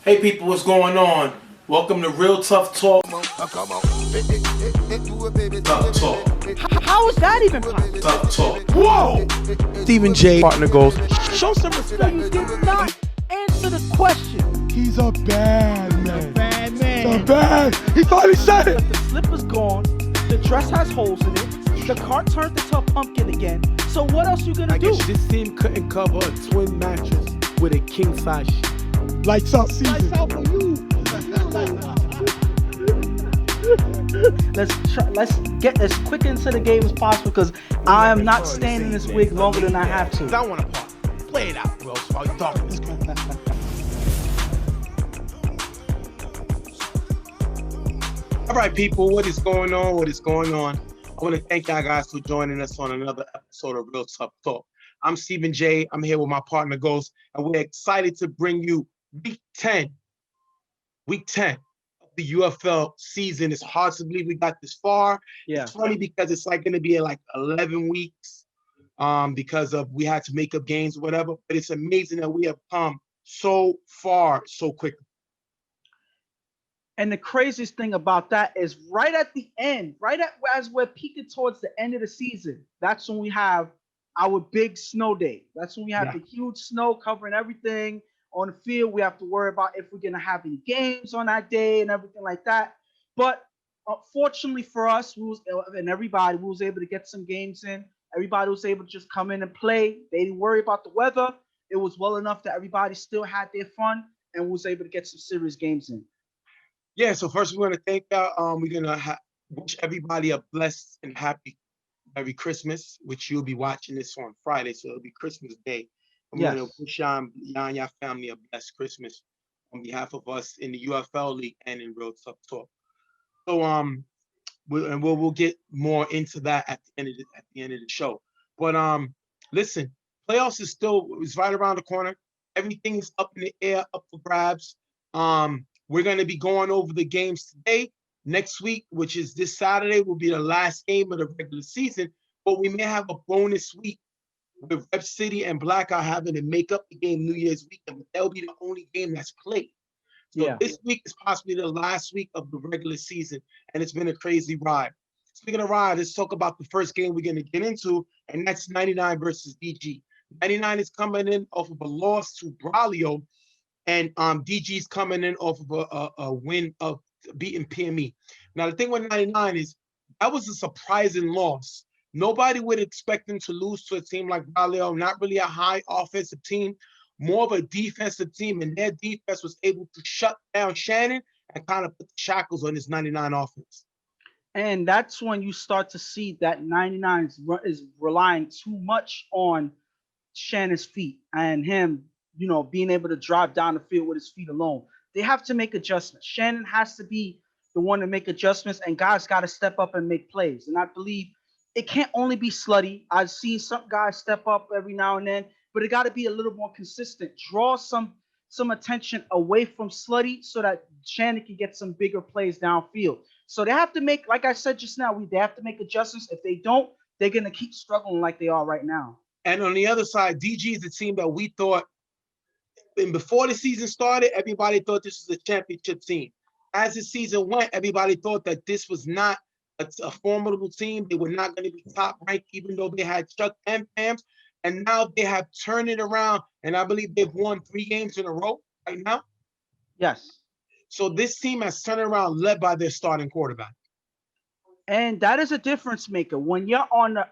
Hey people, what's going on? Welcome to Real Tough Talk. Tough Talk. How is that even possible? Tough Talk. Whoa! Stephen J. partner goes, Show some respect. You did not answer the question. he's a bad man. Bad man. He's a bad. He finally said it. The slipper's gone. The dress has holes in it. The cart turned into a pumpkin again. So what else you gonna do? I guess this team couldn't cover a twin mattress with a king size sheet. Lights out season. Lights out for you. Let's get as quick into the game as possible because I am not staying in this wig longer than I have to. I want to part. Play it out, bro. While you talking this game. All right, people, what is going on? What is going on? I want to thank y'all guys for joining us on another episode of Real Tough Talk. I'm Stephen J. I'm here with my partner Ghost, and we're excited to bring you Week 10 of the UFL season. It's hard to believe we got this far. Yeah. It's funny because it's like going to be like 11 weeks because of we had to make up games or whatever. But it's amazing that we have come so far so quickly. And the craziest thing about that is right at the end, as we're peaking towards the end of the season, that's when we have our big snow day. That's when we have the huge snow covering everything on the field. We have to worry about if we're going to have any games on that day and everything like that. But fortunately for us, and everybody, we was able to get some games in. Everybody was able to just come in and play. They didn't worry about the weather. It was well enough that everybody still had their fun and was able to get some serious games in. Yeah, so first we want to thank y'all. We're going to wish everybody a blessed and happy Merry Christmas, which you'll be watching this on Friday, so it'll be Christmas Day. I'm going to wish y'all and your family a blessed Christmas on behalf of us in the UFL League and in Real Tough Talk. So we'll get more into that at the end of the show. But listen, playoffs is right around the corner. Everything is up in the air, up for grabs. We're going to be going over the games today. Next week, which is this Saturday, will be the last game of the regular season. But we may have a bonus week with Rep City and Blackout having to make up the game New Year's weekend. But that'll be the only game that's played. So this week is possibly the last week of the regular season, and it's been a crazy ride. Speaking of ride, let's talk about the first game we're going to get into, and that's 99 versus DG. 99 is coming in off of a loss to Braulio, and DG's coming in off of a win of beating PME. Now, the thing with 99 is that was a surprising loss. Nobody would expect them to lose to a team like Braulio, not really a high offensive team, more of a defensive team, and their defense was able to shut down Shannon and kind of put the shackles on this 99 offense. And that's when you start to see that 99 is relying too much on Shannon's feet and him, being able to drive down the field with his feet alone. They have to make adjustments. Shannon has to be the one to make adjustments, and guys got to step up and make plays. And I believe it can't only be Slutty. I've seen some guys step up every now and then, but it got to be a little more consistent. Draw some attention away from Slutty so that Shannon can get some bigger plays downfield. So they have to make, like I said just now, they have to make adjustments. If they don't, they're going to keep struggling like they are right now. And on the other side, DG is a team that we thought, and before the season started, everybody thought this was a championship team. As the season went, everybody thought that this was not a formidable team. They were not going to be top ranked, even though they had Chuck and Pams. And now they have turned it around, and I believe they've won 3 games in a row right now. Yes. So this team has turned around, led by their starting quarterback. And that is a difference maker. When you're on the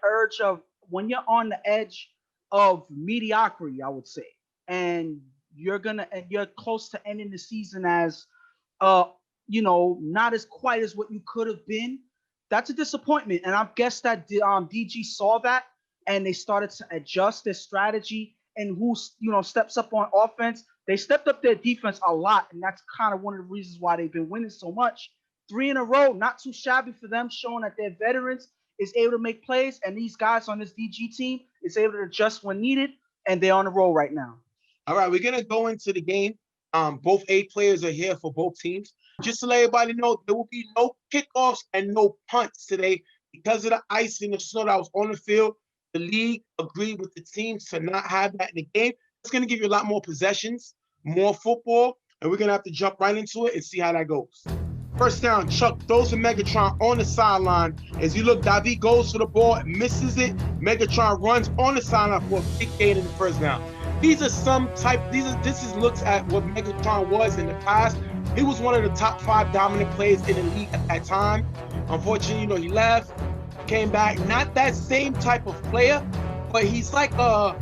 edge of mediocrity, I would say, and you're close to ending the season as not as quite as what you could have been. That's a disappointment. And I guess that DG saw that and they started to adjust their strategy and who steps up on offense. They stepped up their defense a lot, and that's kind of one of the reasons why they've been winning so much. 3 in a row, not too shabby for them, showing that their veterans is able to make plays, and these guys on this DG team is able to adjust when needed, and they're on the roll right now. All right, we're going to go into the game. Both 8 players are here for both teams. Just to let everybody know, there will be no kickoffs and no punts today because of the ice and the snow that was on the field. The league agreed with the teams to not have that in the game. It's going to give you a lot more possessions, more football, and we're gonna have to jump right into it and see how that goes. First down, Chuck throws to Megatron on the sideline. As you look, David goes for the ball, misses it. Megatron runs on the sideline for a big gain in the first down. This is looks at what Megatron was in the past. He was one of the top 5 dominant players in the league at that time. Unfortunately, he left, came back. Not that same type of player, but he's like a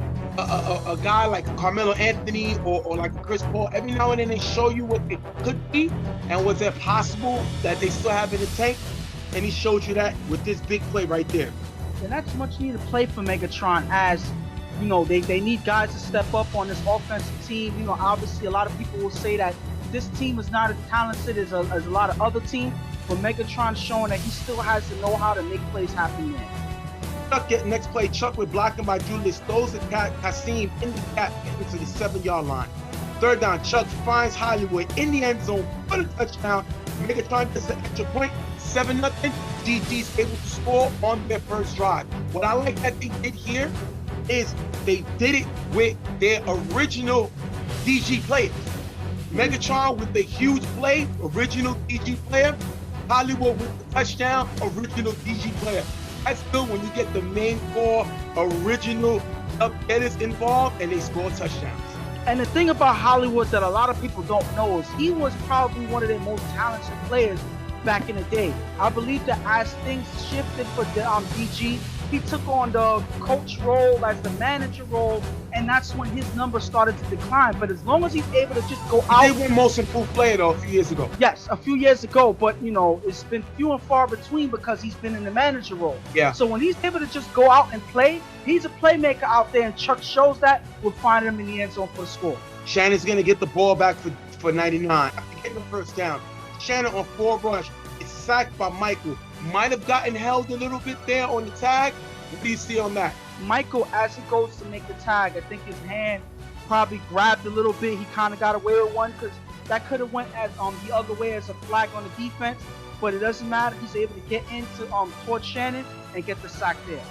guy like Carmelo Anthony or like a Chris Paul. Every now and then they show you what they could be and what's it possible that they still have in the tank. And he showed you that with this big play right there. And that's much needed play for Megatron, as they need guys to step up on this offensive team. Obviously a lot of people will say that this team is not as talented as a lot of other teams, but Megatron's showing that he still has the know-how to make plays happen there. Chuck get next play. Chuck with blocking by Julius throws it Kasim in the gap into the 7-yard line. Third down, Chuck finds Hollywood in the end zone for the touchdown. Megatron gets the extra point. 7-0. DG's able to score on their first drive. What I like that they did here is they did it with their original DG players. Megatron with the huge play, original DG player. Hollywood with the touchdown, original DG player. That's good when you get the main 4 original getters involved and they score touchdowns. And the thing about Hollywood that a lot of people don't know is he was probably one of their most talented players back in the day. I believe that as things shifted for the DG, he took on the coach role as the manager role, and that's when his numbers started to decline. But as long as he's able to just go out, he did win most improved player though a few years ago. Yes, a few years ago, but it's been few and far between because he's been in the manager role. Yeah. So when he's able to just go out and play, he's a playmaker out there, and Chuck shows that. We'll find him in the end zone for the score. Shannon's gonna get the ball back for 99 after getting the first down. Shannon on 4 rush is sacked by Michael. Might have gotten held a little bit there on the tag. What do you see on that? Michael, as he goes to make the tag, I think his hand probably grabbed a little bit. He kind of got away with one because that could have went as the other way as a flag on the defense. But it doesn't matter. He's able to get into towards Shannon and get the sack there.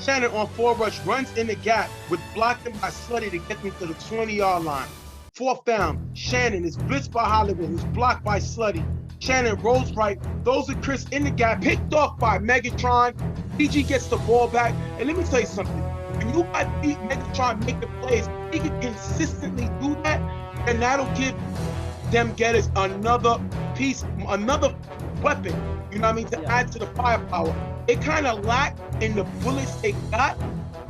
Shannon on 4 rush runs in the gap with blocking by Slutty to get him to the 20-yard line. 4th down, Shannon is blitzed by Hollywood, who's blocked by Slutty. Shannon rolls right, throws a Chris in the gap, picked off by Megatron. PG gets the ball back, and let me tell you something. When you got Megatron making plays, he can consistently do that, and that'll give them getters another piece, another weapon, to add to the firepower. They kind of lack in the bullets they got,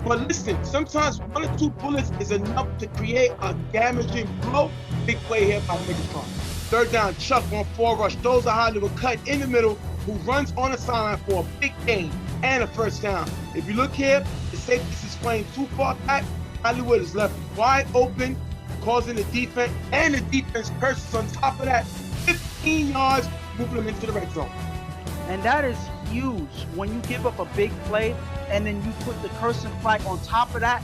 but listen, sometimes 1 or 2 bullets is enough to create a damaging blow. Big play here by Megatron. Third down, Chuck on 4 rush, throws a Hollywood cut in the middle, who runs on the sideline for a big gain and a first down. If you look here, the safety is playing too far back. Hollywood is left wide open, causing the defense, and the defense curses on top of that. 15 yards, moving them into the red zone. And that is huge when you give up a big play and then you put the cursing flag on top of that.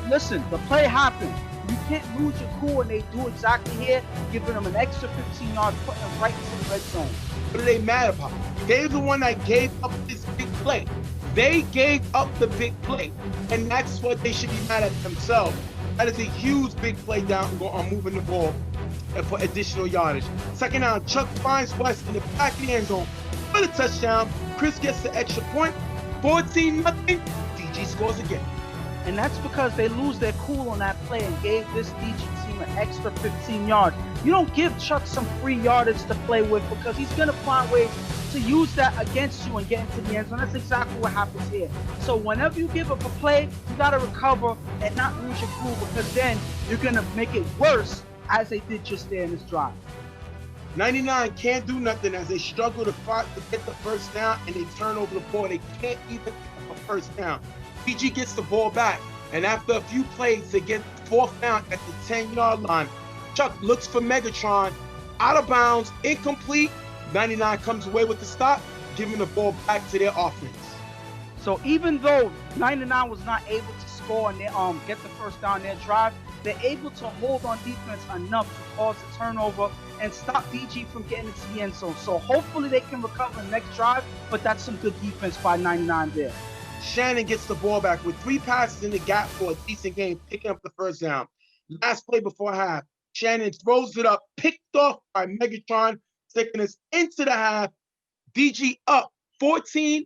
Listen, the play happened. You can't lose your cool, and they do exactly here, giving them an extra 15 yards, putting them right into the red zone. What are they mad about? They're the one that gave up this big play. They gave up the big play, and that's what they should be mad at themselves. That is a huge big play down on moving the ball for additional yardage. Second down, Chuck finds West in the back of the end zone for the touchdown. Chris gets the extra point. 14-0. DG scores again. And that's because they lose their cool on that play and gave this DG team an extra 15 yards. You don't give Chuck some free yardage to play with because he's going to find ways to use that against you and get into the end zone. That's exactly what happens here. So whenever you give up a play, you got to recover and not lose your cool, because then you're going to make it worse as they did just there in this drive. 99 can't do nothing as they struggle to get the first down, and they turn over the ball. They can't even get a first down. PG gets the ball back, and after a few plays, they get 4th down at the 10-yard line. Chuck looks for Megatron, out of bounds, incomplete. 99 comes away with the stop, giving the ball back to their offense. So even though 99 was not able to score and they get the first down their drive, they're able to hold on defense enough to cause a turnover and stop DG from getting into the end zone. So hopefully they can recover the next drive, but that's some good defense by 99 there. Shannon gets the ball back with 3 passes in the gap for a decent game, picking up the first down. Last play before half, Shannon throws it up, picked off by Megatron, taking us into the half. DG up 14-0.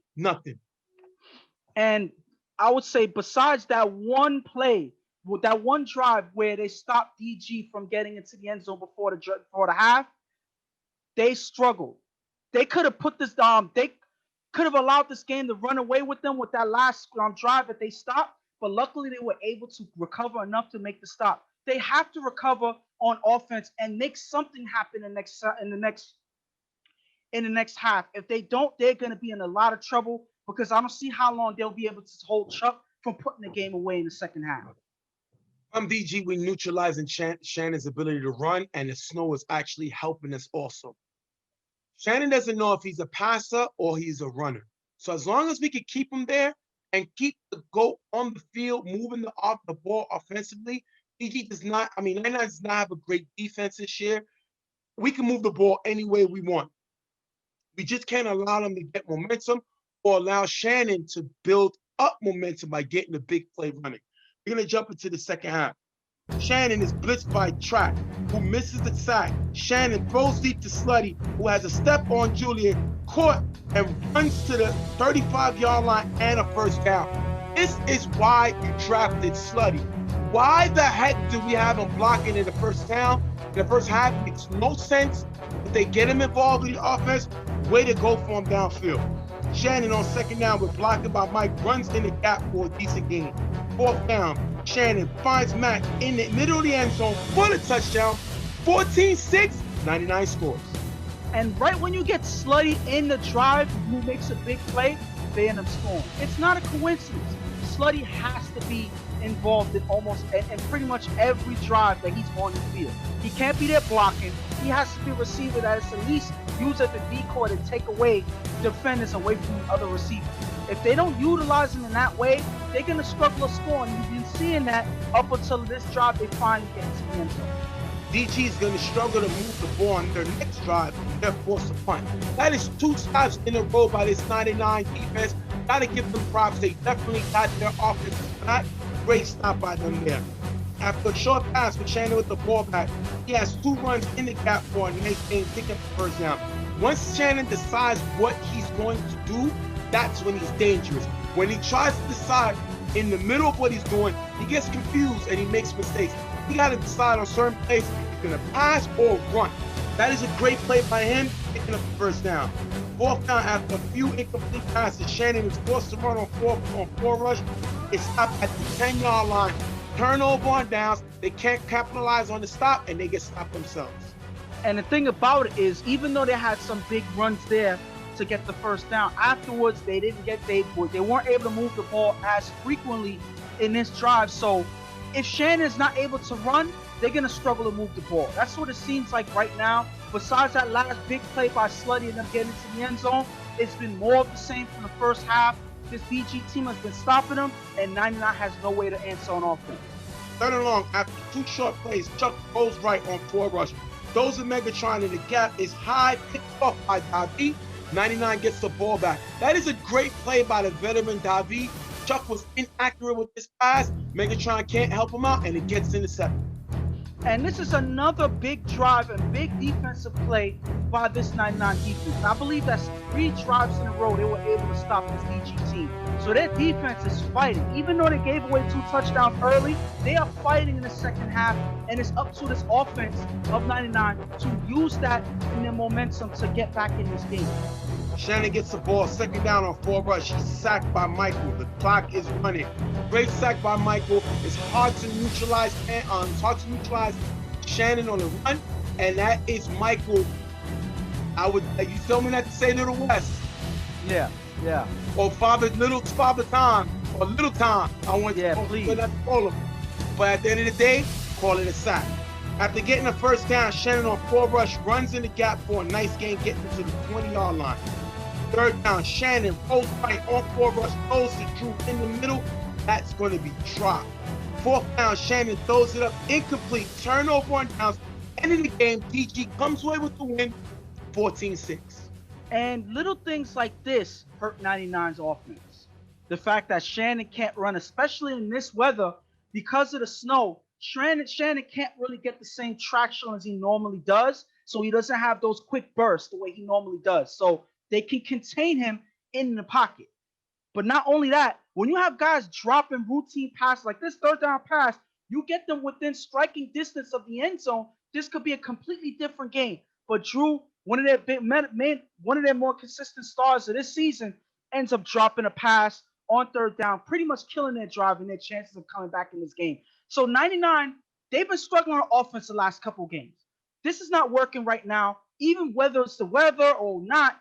And I would say besides that one play, with that one drive where they stopped DG from getting into the end zone before the half, they struggled. They could have put this they could have allowed this game to run away with them with that last drive that they stopped, but luckily they were able to recover enough to make the stop. They have to recover on offense and make something happen in the next half. If they don't, they're going to be in a lot of trouble because I don't see how long they'll be able to hold Chuck from putting the game away in the second half. DG, we neutralizing Shannon's ability to run, and the snow is actually helping us also. Shannon doesn't know if he's a passer or he's a runner. So as long as we can keep him there and keep the GOAT on the field, moving the ball offensively, DG does not, 99 does not have a great defense this year. We can move the ball any way we want. We just can't allow them to get momentum or allow Shannon to build up momentum by getting the big play running. We're going to jump into the second half. Shannon is blitzed by Track, who misses the sack. Shannon throws deep to Slutty, who has a step on Julian, caught, and runs to the 35-yard line and a first down. This is why you drafted Slutty. Why the heck do we have him blocking in the first down? In the first half, it makes no sense. If they get him involved in the offense, way to go for him downfield. Shannon on second down with blocking by Mike, runs in the gap for a decent gain. Fourth down, Shannon finds Matt in the middle of the end zone for the touchdown. 14-6, 99 scores. And right when you get Slutty in the drive, who makes a big play, they end up scoring. It's not a coincidence. Slutty has to be involved in almost and pretty much every drive that he's on the field. He can't be there blocking. He has to be a receiver that is at least used as a decoy to take away defenders away from the other receivers. If they don't utilize him in that way, they're going to struggle to score. And you've been seeing that up until this drive they finally get into the end zone. DG is going to struggle to move the ball on their next drive. They're forced to punt. That is 2 stops in a row by this 99 defense. Got to give them props. They definitely got their offensive back. Great stop by them there. After a short pass with Shannon with the ball back, he has 2 runs in the gap for a nice game, picking up the first down. Once Shannon decides what he's going to do, that's when he's dangerous. When he tries to decide in the middle of what he's doing, he gets confused and he makes mistakes. He got to decide on certain plays if he's going to pass or run. That is a great play by him, picking up the first down. Fourth down, after a few incomplete passes, Shannon is forced to run on four rush. It's stopped at the 10-yard line. Turnover on downs. They can't capitalize on the stop, and they get stopped themselves. And the thing about it is, even though they had some big runs there to get the first down, afterwards they weren't able to move the ball as frequently in this drive. So if Shannon's not able to run, they're going to struggle to move the ball. That's what it seems like right now. Besides that last big play by Slutty and them getting into the end zone, it's been more of the same from the first half. This DG team has been stopping them, and 99 has no way to answer on offense. Third and long, after 2 short plays, Chuck goes right on 4 rush. Those are Megatron, and the gap is high, picked off by Davi. 99 gets the ball back. That is a great play by the veteran Davi. Chuck was inaccurate with this pass. Megatron can't help him out, and it gets intercepted. And this is another big drive and big defensive play by this 99 defense. I believe that's 3 drives in a row they were able to stop this DG team. So their defense is fighting. Even though they gave away 2 touchdowns early, they are fighting in the second half, and it's up to this offense of 99 to use that in their momentum to get back in this game. Shannon gets the ball, second down on 4 rush. He's sacked by Michael. The clock is running. Great sack by Michael. It's hard to neutralize. Shannon on the run, and that is Michael. You tell me not to say Little West. Yeah. Or Little Tom. I want to call him. But at the end of the day, call it a sack. After getting the first down, Shannon on 4 rush runs in the gap for a nice gain, getting to the 20-yard line. Third down, Shannon rolls right on 4 rush, throws to Drew in the middle. That's going to be dropped. Fourth down, Shannon throws it up, incomplete, turnover on downs. End of the game, DG comes away with the win, 14-6. And little things like this hurt 99's offense. The fact that Shannon can't run, especially in this weather, because of the snow, Shannon can't really get the same traction as he normally does, so he doesn't have those quick bursts the way he normally does. So they can contain him in the pocket. But not only that, when you have guys dropping routine passes like this third down pass, you get them within striking distance of the end zone. This could be a completely different game. But Drew, one of their more consistent stars of this season, ends up dropping a pass on third down, pretty much killing their drive and their chances of coming back in this game. So 99, they've been struggling on offense the last couple of games. This is not working right now, even whether it's the weather or not.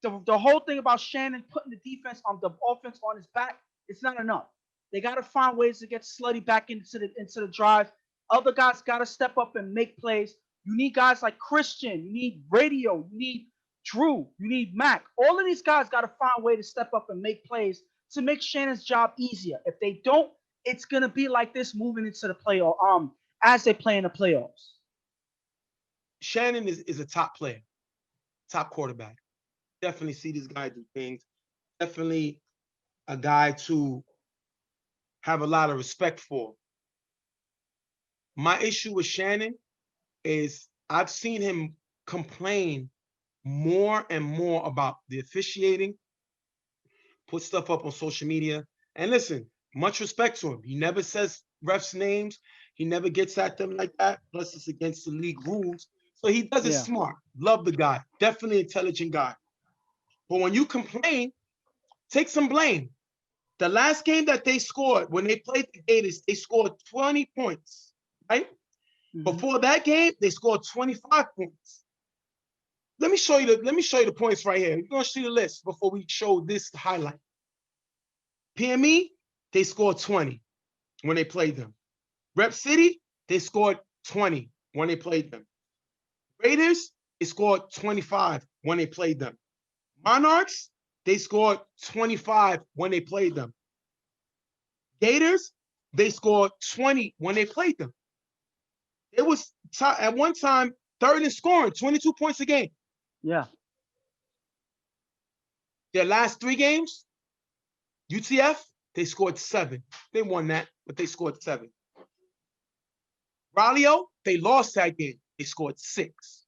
The whole thing about Shannon putting the defense on the offense on his back, it's not enough. They got to find ways to get Slutty back into the drive. Other guys got to step up and make plays. You need guys like Christian. You need Radio. You need Drew. You need Mac. All of these guys got to find a way to step up and make plays to make Shannon's job easier. If they don't, it's gonna be like this moving into the playoff. As they play in the playoffs. Shannon is a top player, top quarterback. Definitely see this guy do things. Definitely a guy to have a lot of respect for. My issue with Shannon is I've seen him complain more and more about the officiating, put stuff up on social media. And listen, much respect to him. He never says refs' names. He never gets at them like that. Plus, it's against the league rules. So he does it smart. Love the guy. Definitely intelligent guy. But when you complain, take some blame. The last game that they scored, when they played the Gators, they scored 20 points, right? Mm-hmm. Before that game, they scored 25 points. Let me show you the points right here. You're gonna see the list before we show this highlight. PME, they scored 20 when they played them. Rep City, they scored 20 when they played them. Raiders, they scored 25 when they played them. Monarchs, they scored 25 when they played them. Gators, they scored 20 when they played them. It was at one time third in scoring, 22 points a game. Yeah. Their last 3 games, UTF, they scored 7. They won that, but they scored 7. Raleigh, they lost that game. They scored 6.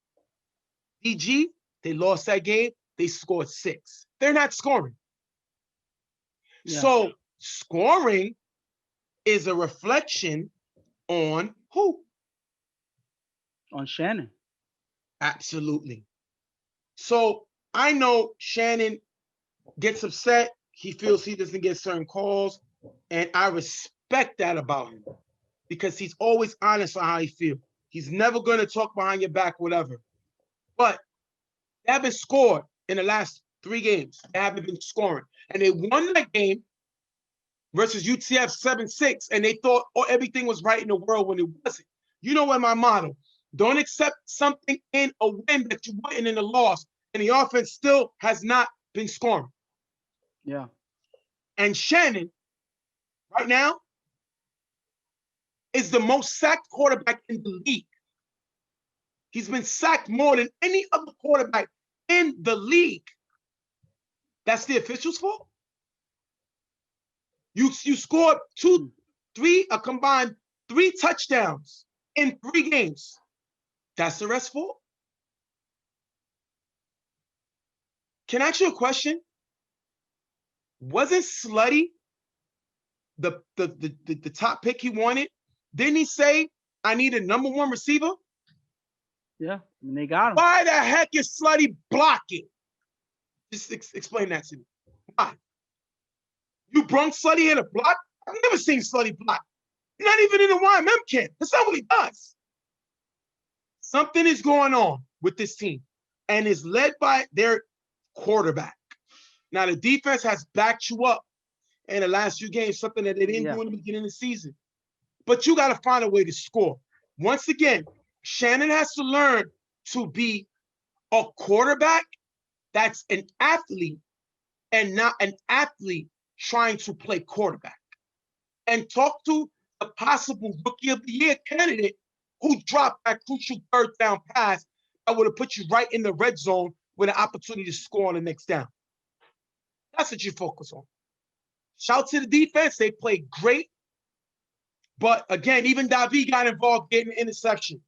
DG, they lost that game. They scored 6. They're not scoring. Yeah. So scoring is a reflection on who? On Shannon. Absolutely. So I know Shannon gets upset. He feels he doesn't get certain calls. And I respect that about him because he's always honest on how he feels. He's never going to talk behind your back, whatever. But they haven't scored in the last 3 games. They haven't been scoring. And they won that game versus UTF 7-6, and they thought everything was right in the world when it wasn't. You know what my motto? Don't accept something in a win that you wouldn't in a loss, and the offense still has not been scoring. Yeah. And Shannon, right now, is the most sacked quarterback in the league. He's been sacked more than any other quarterback in the league. That's the officials' fault. You scored a combined 3 touchdowns in 3 games. That's the refs' fault. Can I ask you a question? Wasn't Slutty the top pick he wanted? Didn't he say, I need a number 1 receiver? Yeah, and they got him. Why the heck is Slutty blocking? Just explain that to me. Why? You brung Slutty in a block? I've never seen Slutty block. Not even in the YMM camp. That's not what he does. Something is going on with this team and is led by their quarterback. Now, the defense has backed you up in the last few games, something that they didn't do in the beginning of the season. But you got to find a way to score. Once again, Shannon has to learn to be a quarterback that's an athlete and not an athlete trying to play quarterback. And talk to a possible Rookie of the Year candidate who dropped that crucial third down pass that would have put you right in the red zone with an opportunity to score on the next down. That's what you focus on. Shout to the defense. They played great. But again, even Davi got involved getting an interception.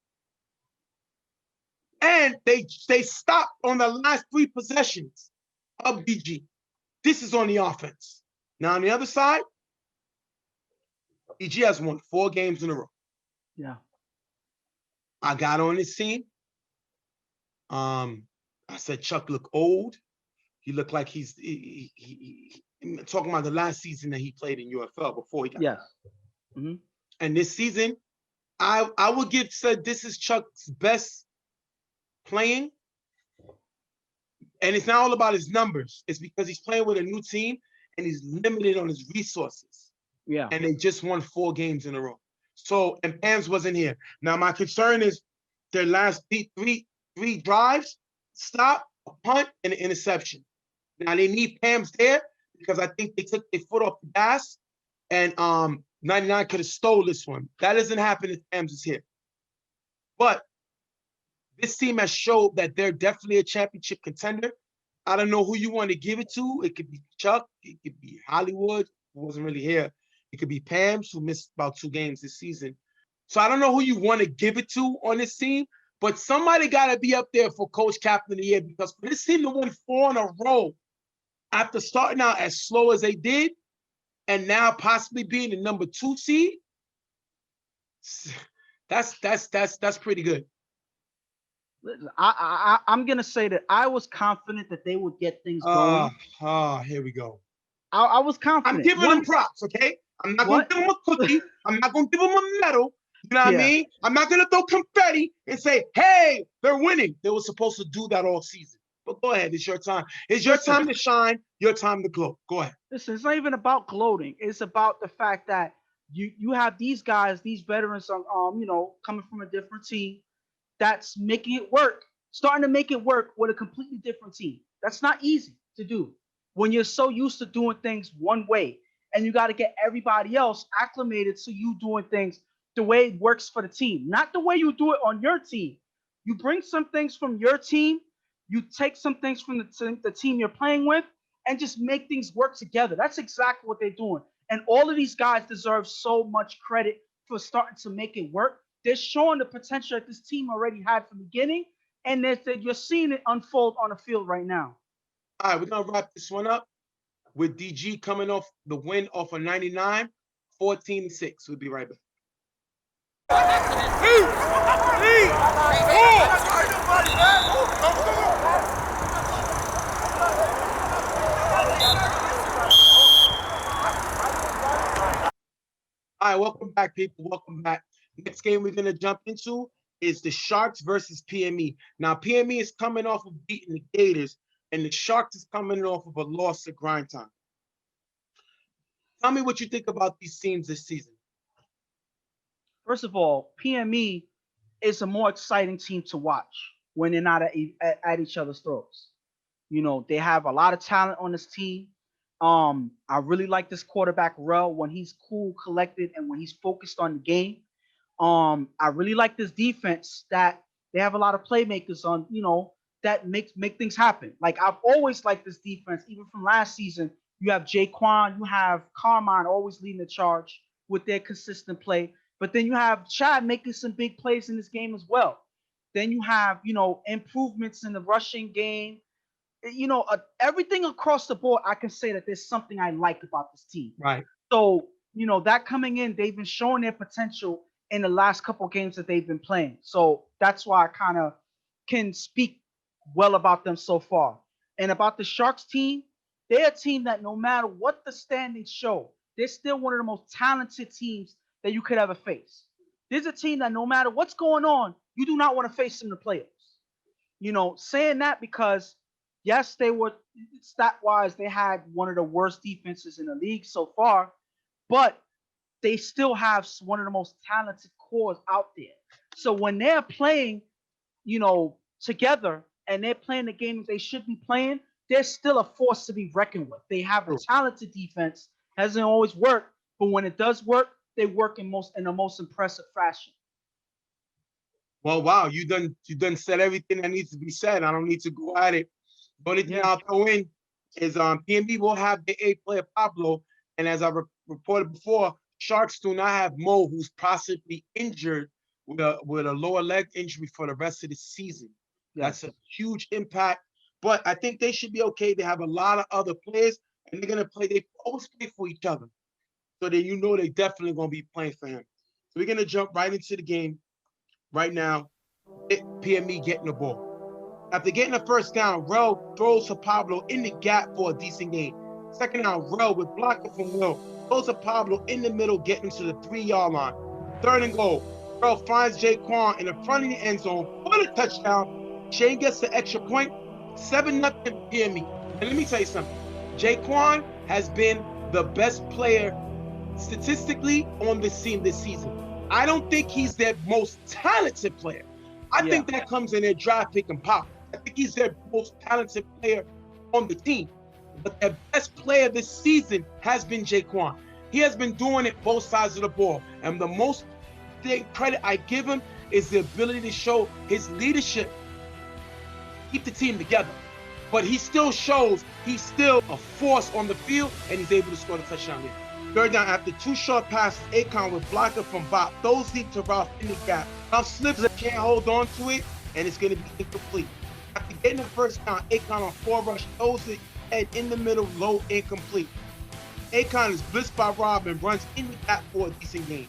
And they stopped on the last 3 possessions of BG. This is on the offense. Now on the other side, BG has won 4 games in a row. Yeah. I got on this team. I said Chuck looked old. He looked like he's talking about the last season that he played in UFL before he got. Yes. Mm-hmm. And this season, I would give said this is Chuck's best playing. And it's not all about his numbers. It's because he's playing with a new team and he's limited on his resources. Yeah. And they just won 4 games in a row. So, and Pams wasn't here. Now, my concern is their last three drives, stop, a punt, and an interception. Now, they need Pams there because I think they took their foot off the gas and 99 could have stole this one. That doesn't happen if Pams is here. But this team has showed that they're definitely a championship contender. I don't know who you want to give it to. It could be Chuck. It could be Hollywood, who wasn't really here. It could be Pams, who missed about 2 games this season. So I don't know who you want to give it to on this team, but somebody got to be up there for Coach Captain of the Year because for this team to win 4 in a row after starting out as slow as they did and now possibly being the number 2 seed, that's pretty good. I'm gonna say that I was confident that they would get things going. Here we go. I was confident. I'm giving them props, okay? I'm not gonna give them a cookie. I'm not gonna give them a medal. You know what I mean? I'm not gonna throw confetti and say, "Hey, they're winning." They were supposed to do that all season. But go ahead, it's your time. It's your time to shine. Your time to glow. Go ahead. Listen, it's not even about gloating. It's about the fact that you have these guys, these veterans, coming from a different team that's making it work, starting to make it work with a completely different team. That's not easy to do when you're so used to doing things one way, and you got to get everybody else acclimated to you doing things the way it works for the team, not the way you do it on your team. You bring some things from your team, you take some things from the team you're playing with, and just make things work together. That's exactly what they're doing. And all of these guys deserve so much credit for starting to make it work. They're showing the potential that this team already had from the beginning, and you're seeing it unfold on the field right now. All right, we're going to wrap this one up with DG coming off the win off of 99, 14-6. We'll be right back. All right, welcome back, people. Welcome back. Next game we're going to jump into is the Sharks versus PME. Now, PME is coming off of beating the Gators, and the Sharks is coming off of a loss at Grind Time. Tell me what you think about these teams this season. First of all, PME is a more exciting team to watch when they're not at each other's throats. You know, they have a lot of talent on this team. I really like this quarterback, Rel, when he's cool, collected, and when he's focused on the game. I really like this defense that they have a lot of playmakers on, that make things happen. Like, I've always liked this defense, even from last season. You have Jaquan, you have Carmine always leading the charge with their consistent play. But then you have Chad making some big plays in this game as well. Then you have, improvements in the rushing game. Everything across the board, I can say that there's something I like about this team. Right. So, that coming in, they've been showing their potential in the last couple of games that they've been playing. So that's why I kind of can speak well about them so far. And about the Sharks team, they're a team that no matter what the standings show, they're still one of the most talented teams that you could ever face. There's a team that no matter what's going on, you do not want to face in the playoffs. Saying that because, yes, they were, stat-wise, they had one of the worst defenses in the league so far, but they still have one of the most talented cores out there. So when they're playing, together and they're playing the game they should be playing, they're still a force to be reckoned with. They have a talented defense. Hasn't always worked, but when it does work, they work in the most impressive fashion. Well, wow, you done said everything that needs to be said. I don't need to go at it. The only thing I'll throw in is PNB will have the 8th player Pablo, and as I reported before, Sharks do not have Mo, who's possibly injured with a lower leg injury for the rest of the season. Yes. That's a huge impact. But I think they should be okay. They have a lot of other players, and they're gonna play. They always play for each other, so that they're definitely gonna be playing for him. So we're gonna jump right into the game right now. PME getting the ball. After getting the first down, Rel throws to Pablo in the gap for a decent gain. Second down, Rel with blocker from Will throws to Pablo in the middle, getting to the 3-yard line. Third and goal, Rel finds Jaquan in the front of the end zone for the touchdown. Shane gets the extra point, 7-0 PME. And let me tell you something. Jaquan has been the best player statistically on this team this season. I don't think he's their most talented player. I think that comes in their draft pick and pop. I think he's their most talented player on the team. But their best player this season has been Jaquan. He has been doing it both sides of the ball. And the most credit I give him is the ability to show his leadership, keep the team together. But he still shows he's still a force on the field, and he's able to score the touchdown there. Third down, after 2 short passes, Akon with blocker from Bob throws deep to Ralph in the gap. Ralph slips, can't hold on to it, and it's going to be incomplete. After getting the first down, Akon on 4 rush throws it head in the middle, low, incomplete. Akon is blitzed by Rob and runs in the gap for a decent gain.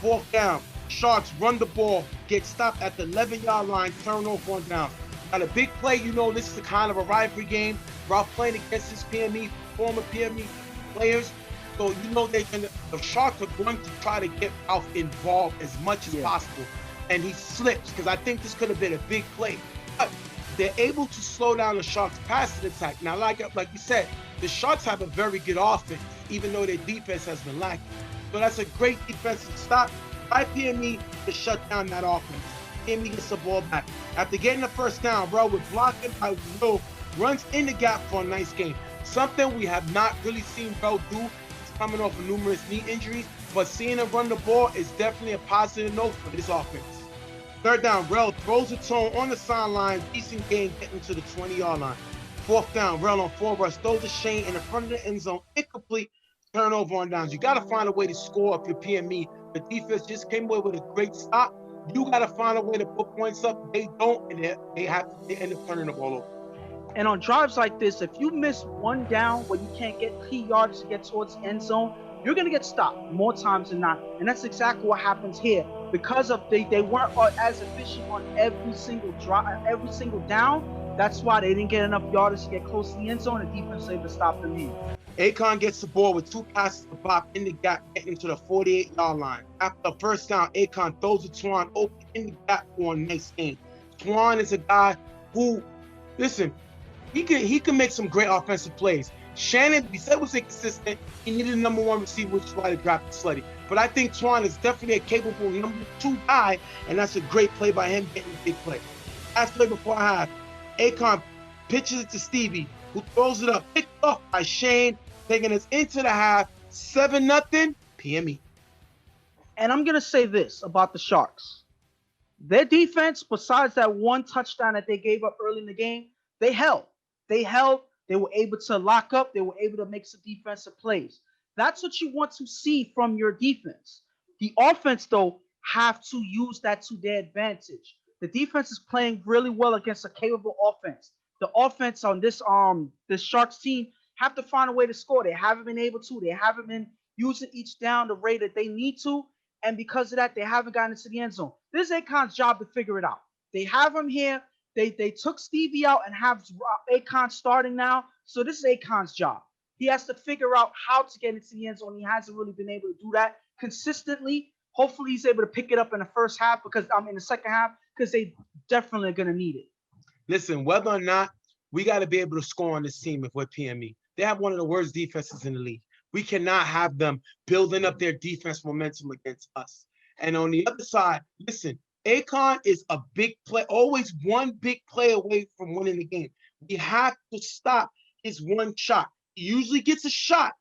4th down, Sharks run the ball, get stopped at the 11-yard line, turnover on down. Got a big play, this is a kind of a rivalry game. Ralph playing against his PME, former PME players. So the Sharks are going to try to get Ralph involved as much as possible. And he slips, because I think this could have been a big play. But they're able to slow down the Sharks' passing attack. Now, like you said, the Sharks have a very good offense, even though their defense has been lacking. So that's a great defensive stop by PME to shut down that offense. PME gets the ball back. After getting the first down, bro, with blocking by Will, runs in the gap for a nice game. Something we have not really seen Bell do. He's coming off of numerous knee injuries, but seeing him run the ball is definitely a positive note for this offense. Third down, Rel throws a tone on the sideline, decent gain, getting to the 20-yard line. 4th down, Rel on 4 rush, throws a Shane in the front of the end zone, incomplete, turnover on downs. You got to find a way to score if you're PME. The defense just came away with a great stop. You got to find a way to put points up. They don't, and they end up turning the ball over. And on drives like this, if you miss one down where you can't get key yards to get towards the end zone, you're going to get stopped more times than not. And that's exactly what happens here. Because of they weren't as efficient on every single drive, every single down. That's why they didn't get enough yardage to get close to the end zone, and the defense was able to stop them here. Akon gets the ball with 2 passes to Bob in the gap, getting to the 48-yard line. After the first down, Akon throws it to Twan open in the gap for a nice game. Twan is a guy who, listen, he can make some great offensive plays. Shannon, we said, was inconsistent. He needed a number 1 receiver, which is why they drafted Slutty. But I think Twan is definitely a capable number 2 guy, and that's a great play by him getting a big play. Last play before half, Akon pitches it to Stevie, who throws it up, picked off by Shane, taking us into the half, 7-0 PME. And I'm going to say this about the Sharks. Their defense, besides that 1 touchdown that they gave up early in the game, they held. They were able to lock up. They were able to make some defensive plays. That's what you want to see from your defense. The offense, though, have to use that to their advantage. The defense is playing really well against a capable offense. The offense on this Sharks team have to find a way to score. They haven't been able to. They haven't been using each down the rate that they need to. And because of that, they haven't gotten into the end zone. This is Akon's job to figure it out. They have him here. They took Stevie out and have Akon starting now. So this is Akon's job. He has to figure out how to get into the end zone. He hasn't really been able to do that consistently. Hopefully he's able to pick it up in the first half in the second half, because they definitely are going to need it. Listen, whether or not, we got to be able to score on this team if we're PME. They have one of the worst defenses in the league. We cannot have them building up their defense momentum against us. And on the other side, listen, Akon is a big play, always one big play away from winning the game. We have to stop his one shot. He usually gets a shot.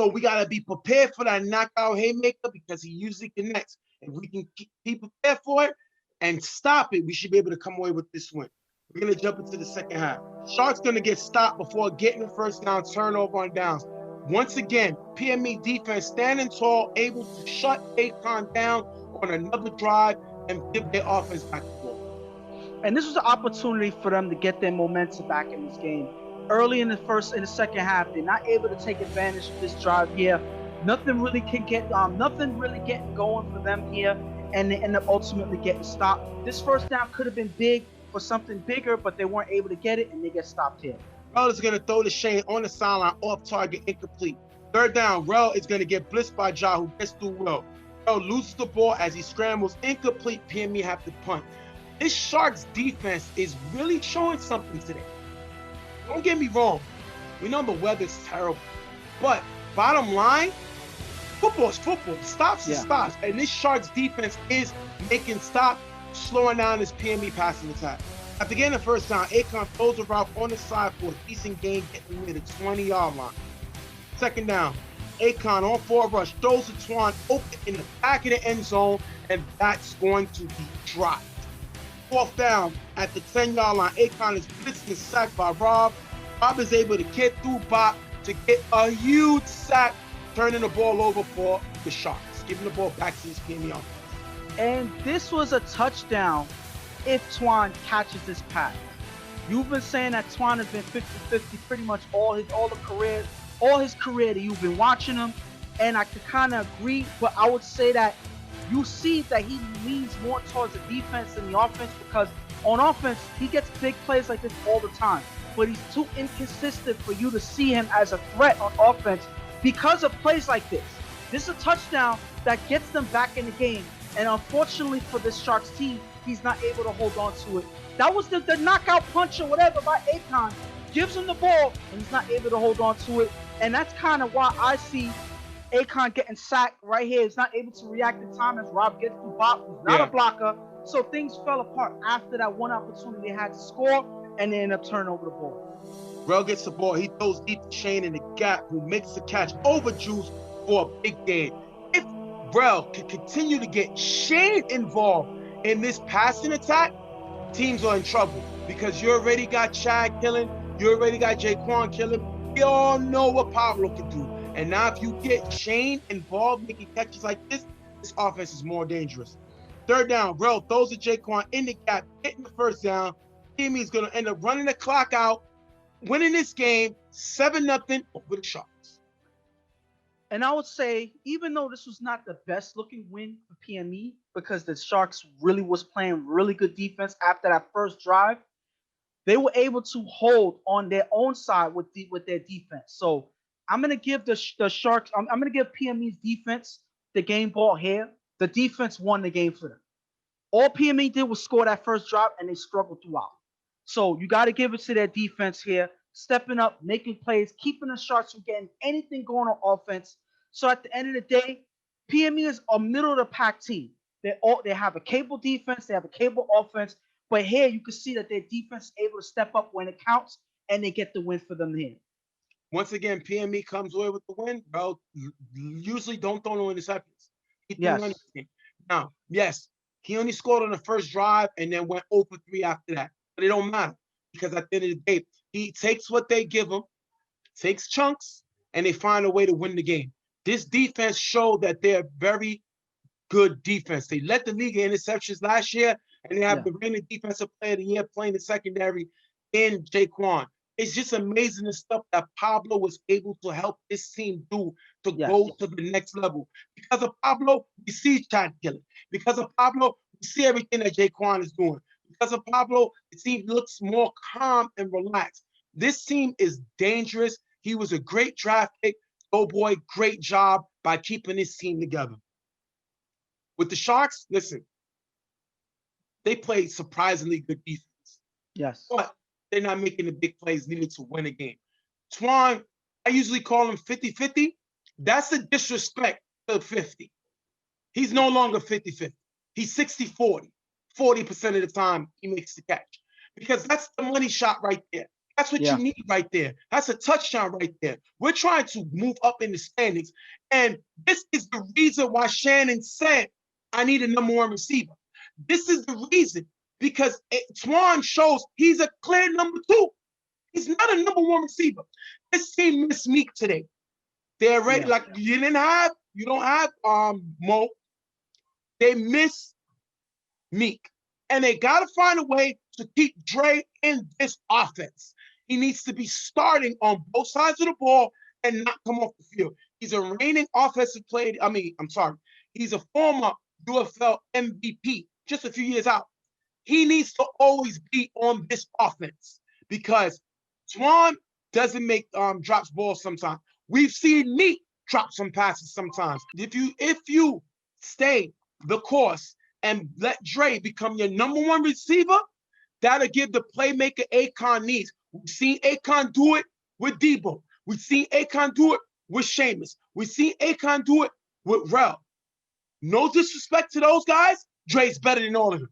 So we got to be prepared for that knockout haymaker, because he usually connects. If we can keep prepared for it and stop it, we should be able to come away with this win. We're going to jump into the second half. Sharks going to get stopped before getting the first down, turnover on downs. Once again, PME defense standing tall, able to shut Akon down on another drive and give their offense back the ball. And this was an opportunity for them to get their momentum back in this game. Early in the second half, they're not able to take advantage of this drive here. Nothing really getting going for them here, and they end up ultimately getting stopped. This first down could have been big for something bigger, but they weren't able to get it, and they get stopped here. Rel is going to throw to Shane on the sideline, off target, incomplete. Third down, Rel is going to get blitzed by Ja, who gets through Rel. Rel loses the ball as he scrambles, incomplete. PME have to punt. This Sharks defense is really showing something today. Don't get me wrong. We know the weather's terrible. But bottom line, football's football. Stops is stops. And this Sharks defense is making stops, slowing down this PME passing attack. After getting the first down, Akon throws a route on the side for a decent gain, getting near the 20-yard line. Second down, Akon on forward rush, throws to Twan open in the back of the end zone, and that's going to be dropped. Fourth down at the 10-yard line, Akon is blitzed and sacked by Rob. Rob is able to get through Bop to get a huge sack, turning the ball over for the Sharks, giving the ball back to his PME offense. And this was a touchdown if Twan catches this pass. You've been saying that Twan has been 50-50 pretty much all his career that you've been watching him, and I could kind of agree, but I would say that you see that he leans more towards the defense than the offense, because on offense, he gets big plays like this all the time, but he's too inconsistent for you to see him as a threat on offense because of plays like this. This is a touchdown that gets them back in the game, and unfortunately for this Sharks team, he's not able to hold on to it. That was the knockout punch or whatever by Akon. Gives him the ball, and he's not able to hold on to it, and that's kind of why I see Akon getting sacked right here. He's not able to react in time as Rob gets through Bop, who's not a blocker. So things fell apart after that one opportunity they had to score, and they end up turning over the ball. Rel gets the ball. He throws deep to Shane in the gap, who makes the catch over Juice for a big gain. If Rel can continue to get Shane involved in this passing attack, teams are in trouble, because you already got Chad killing, you already got Jaquan killing. We all know what Pablo can do. And now if you get Shane involved making catches like this offense is more dangerous. Third down, Rel throws to Jaquan in the gap, getting the first down. PME is going to end up running the clock out, winning this game 7-0 over the Sharks. And I would say, even though this was not the best looking win for PME, because the Sharks really was playing really good defense after that first drive, they were able to hold on their own side with their defense. So I'm going to give the Sharks, I'm going to give PME's defense the game ball here. The defense won the game for them. All PME did was score that first drive, and they struggled throughout. So you got to give it to their defense here, stepping up, making plays, keeping the Sharks from getting anything going on offense. So at the end of the day, PME is a middle of the pack team. They have a capable defense, they have a capable offense, but here you can see that their defense is able to step up when it counts, and they get the win for them here. Once again, PME comes away with the win. Bro, usually don't throw no interceptions. Yes. Now, yes, he only scored on the first drive and then went 0 for 3 after that. But it don't matter, because at the end of the day, he takes what they give him, takes chunks, and they find a way to win the game. This defense showed that they're very good defense. They led the league in interceptions last year, and they have the reigning defensive player of the year playing the secondary in Jaquan. It's just amazing the stuff that Pablo was able to help this team do to go to the next level. Because of Pablo, we see Chad killing. Because of Pablo, we see everything that Jaquan is doing. Because of Pablo, the team looks more calm and relaxed. This team is dangerous. He was a great draft pick. Oh boy, great job by keeping this team together. With the Sharks, listen, they played surprisingly good defense. Yes. But they're not making the big plays needed to win a game. Twan, I usually call him 50-50. That's a disrespect to 50. He's no longer 50-50. He's 60-40. 40% of the time he makes the catch. Because that's the money shot right there. That's what you need right there. That's a touchdown right there. We're trying to move up in the standings. And this is the reason why Shannon said, I need a number one receiver. This is the reason. Because Twan shows he's a clear number 2. He's not a number 1 receiver. This team missed Meek today. They're ready. Yeah. Like you don't have Mo. They miss Meek. And they gotta find a way to keep Dre in this offense. He needs to be starting on both sides of the ball and not come off the field. He's a reigning offensive player. He's a former UFL MVP just a few years out. He needs to always be on this offense because Twan doesn't make drops balls sometimes. We've seen Meek drop some passes sometimes. If you stay the course and let Dre become your number one receiver, that'll give the playmaker Akon needs. We've seen Akon do it with Debo. We've seen Akon do it with Sheamus. We've seen Akon do it with Rel. No disrespect to those guys, Dre's better than all of them.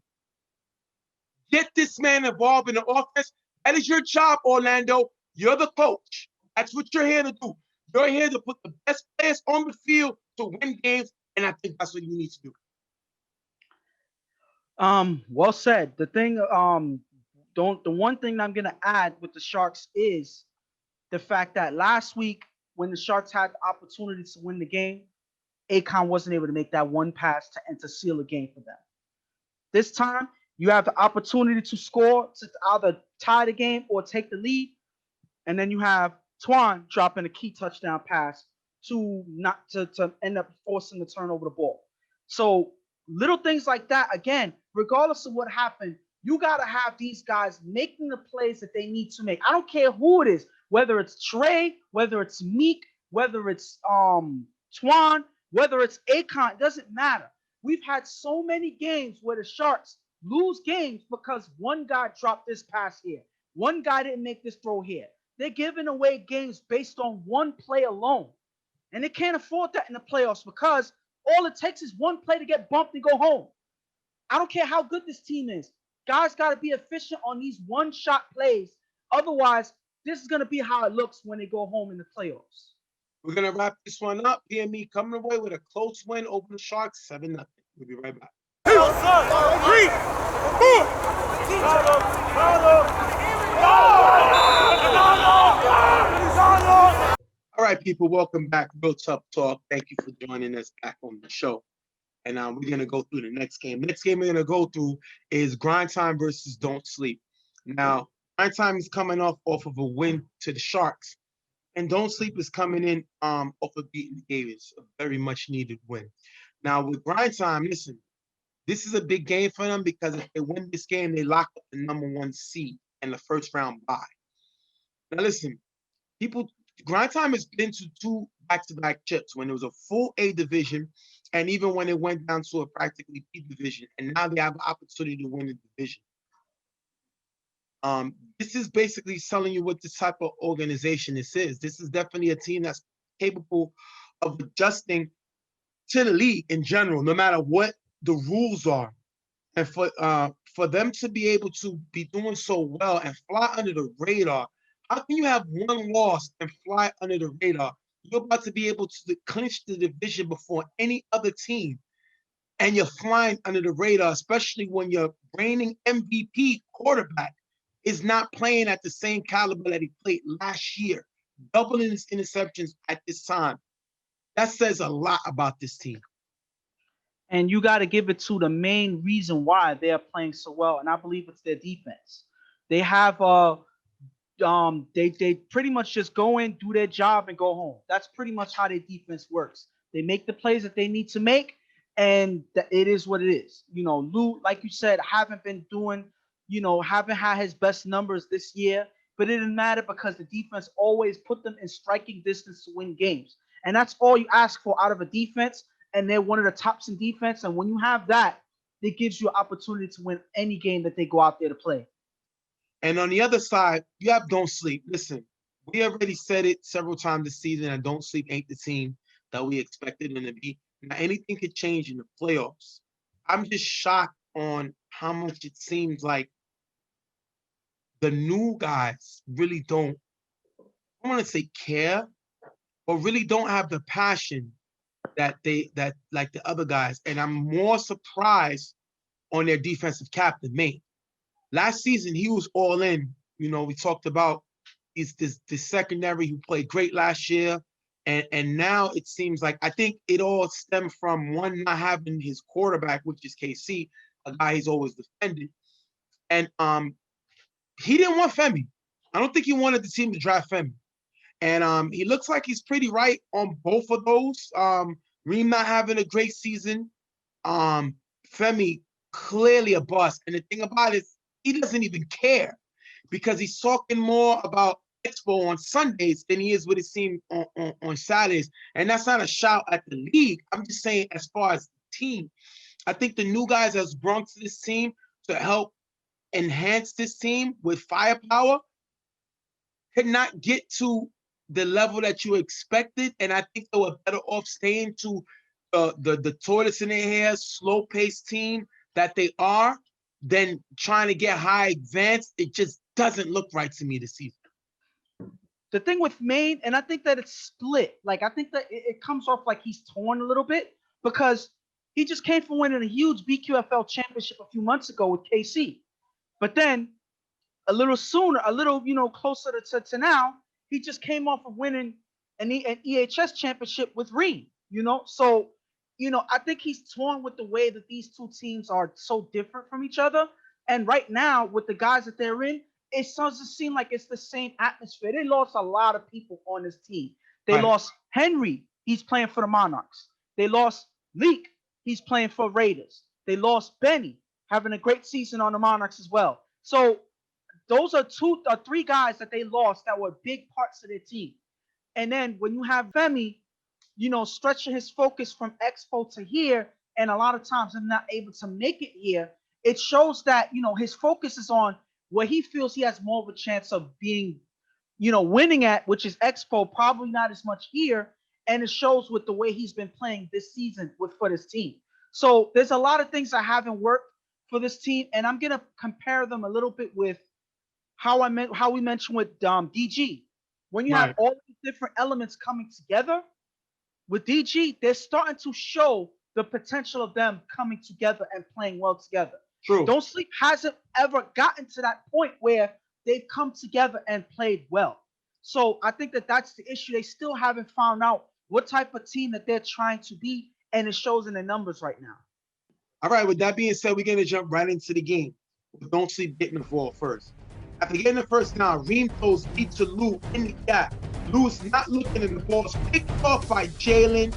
Get this man involved in the offense. That is your job, Orlando. You're the coach. That's what you're here to do. You're here to put the best players on the field to win games, and I think that's what you need to do. Well said. The one thing I'm gonna add with the Sharks is the fact that last week when the Sharks had the opportunity to win the game, Akon wasn't able to make that one pass to seal a game for them. This time, you have the opportunity to score to either tie the game or take the lead, and then you have Twan dropping a key touchdown pass to end up forcing the turnover the ball. So little things like that, again, regardless of what happened, you got to have these guys making the plays that they need to make. I don't care who it is, whether it's Trey, whether it's Meek, whether it's Twan, whether it's Akon, it doesn't matter. We've had so many games where the Sharks lose games because one guy dropped this pass here. One guy didn't make this throw here. They're giving away games based on one play alone. And they can't afford that in the playoffs because all it takes is one play to get bumped and go home. I don't care how good this team is. Guys got to be efficient on these one-shot plays. Otherwise, this is going to be how it looks when they go home in the playoffs. We're going to wrap this one up. PME coming away with a close win over the Sharks, 7-0. We'll be right back. All right, people, welcome back. Real Tough Talk. Thank you for joining us back on the show. And we're going to go through the next game. Next game we're going to go through is Grind Time versus Don't Sleep. Now, Grind Time is coming off of a win to the Sharks. And Don't Sleep is coming in off of beating the Gators, a very much needed win. Now, with Grind Time, listen, this is a big game for them because if they win this game, they lock up the number 1 seed and the first round bye. Now, listen, Grind Time has been to 2 back-to-back chips when it was a full A division and even when it went down to a practically B division. And now they have an opportunity to win the division. This is basically telling you what this type of organization this is. This is definitely a team that's capable of adjusting to the league in general, no matter what the rules are. And for them to be able to be doing so well and fly under the radar, how can you have one loss and fly under the radar? You're about to be able to clinch the division before any other team, and you're flying under the radar, especially when your reigning MVP quarterback is not playing at the same caliber that he played last year, doubling his interceptions at this time. That says a lot about this team. And you got to give it to the main reason why they're playing so well, and I believe it's their defense. They have they pretty much just go in, do their job, and go home. That's pretty much how their defense works. They make the plays that they need to make, and it is what it is. You know, Lou, like you said, haven't had his best numbers this year, but it didn't matter because the defense always put them in striking distance to win games. And that's all you ask for out of a defense, and they're one of the tops in defense. And when you have that, it gives you an opportunity to win any game that they go out there to play. And on the other side, you have Don't Sleep. Listen, we already said it several times this season, and Don't Sleep ain't the team that we expected them to be. Now, anything could change in the playoffs. I'm just shocked on how much it seems like the new guys really don't, I want to say care, but really don't have the passion that like the other guys. And I'm more surprised on their defensive captain, Maine. Last season, he was all in. You know, we talked about this secondary who played great last year, And now it seems like I think it all stemmed from one not having his quarterback, which is KC, a guy he's always defended. And he didn't want Femi. I don't think he wanted the team to draft Femi. And he looks like he's pretty right on both of those. Reem not having a great season. Femi clearly a bust. And the thing about it is he doesn't even care because he's talking more about Expo on Sundays than he is with his team on Saturdays. And that's not a shout at the league. I'm just saying as far as the team, I think the new guys that's brought to this team to help enhance this team with firepower could not get to the level that you expected. And I think they were better off staying to the tortoise in their hair, slow-paced team that they are than trying to get high advanced. It just doesn't look right to me this season. The thing with Maine, and I think that it's split. Like, I think that it comes off like he's torn a little bit because he just came from winning a huge BQFL championship a few months ago with KC. But then a little sooner, closer to now, he just came off of winning an EHS championship with Reem, So, I think he's torn with the way that these two teams are so different from each other. And right now, with the guys that they're in, it doesn't seem like it's the same atmosphere. They lost a lot of people on this team. They lost Henry. He's playing for the Monarchs. They lost Leak. He's playing for Raiders. They lost Benny, having a great season on the Monarchs as well. So those are two or three guys that they lost that were big parts of their team. And then when you have Femi, stretching his focus from Expo to here, and a lot of times I'm not able to make it here, it shows that, his focus is on where he feels he has more of a chance of being, winning at, which is Expo, probably not as much here. And it shows with the way he's been playing this season for this team. So there's a lot of things that haven't worked for this team. And I'm going to compare them a little bit with how we mentioned with DG. When you have all these different elements coming together, with DG, they're starting to show the potential of them coming together and playing well together. True. Don't Sleep hasn't ever gotten to that point where they've come together and played well. So I think that that's the issue. They still haven't found out what type of team that they're trying to be, and it shows in the numbers right now. All right, with that being said, we're going to jump right into the game. Don't Sleep getting the ball first. After getting the first down, Reem throws deep to Lou in the gap. Lou's not looking at the ball. It's picked off by Jalen.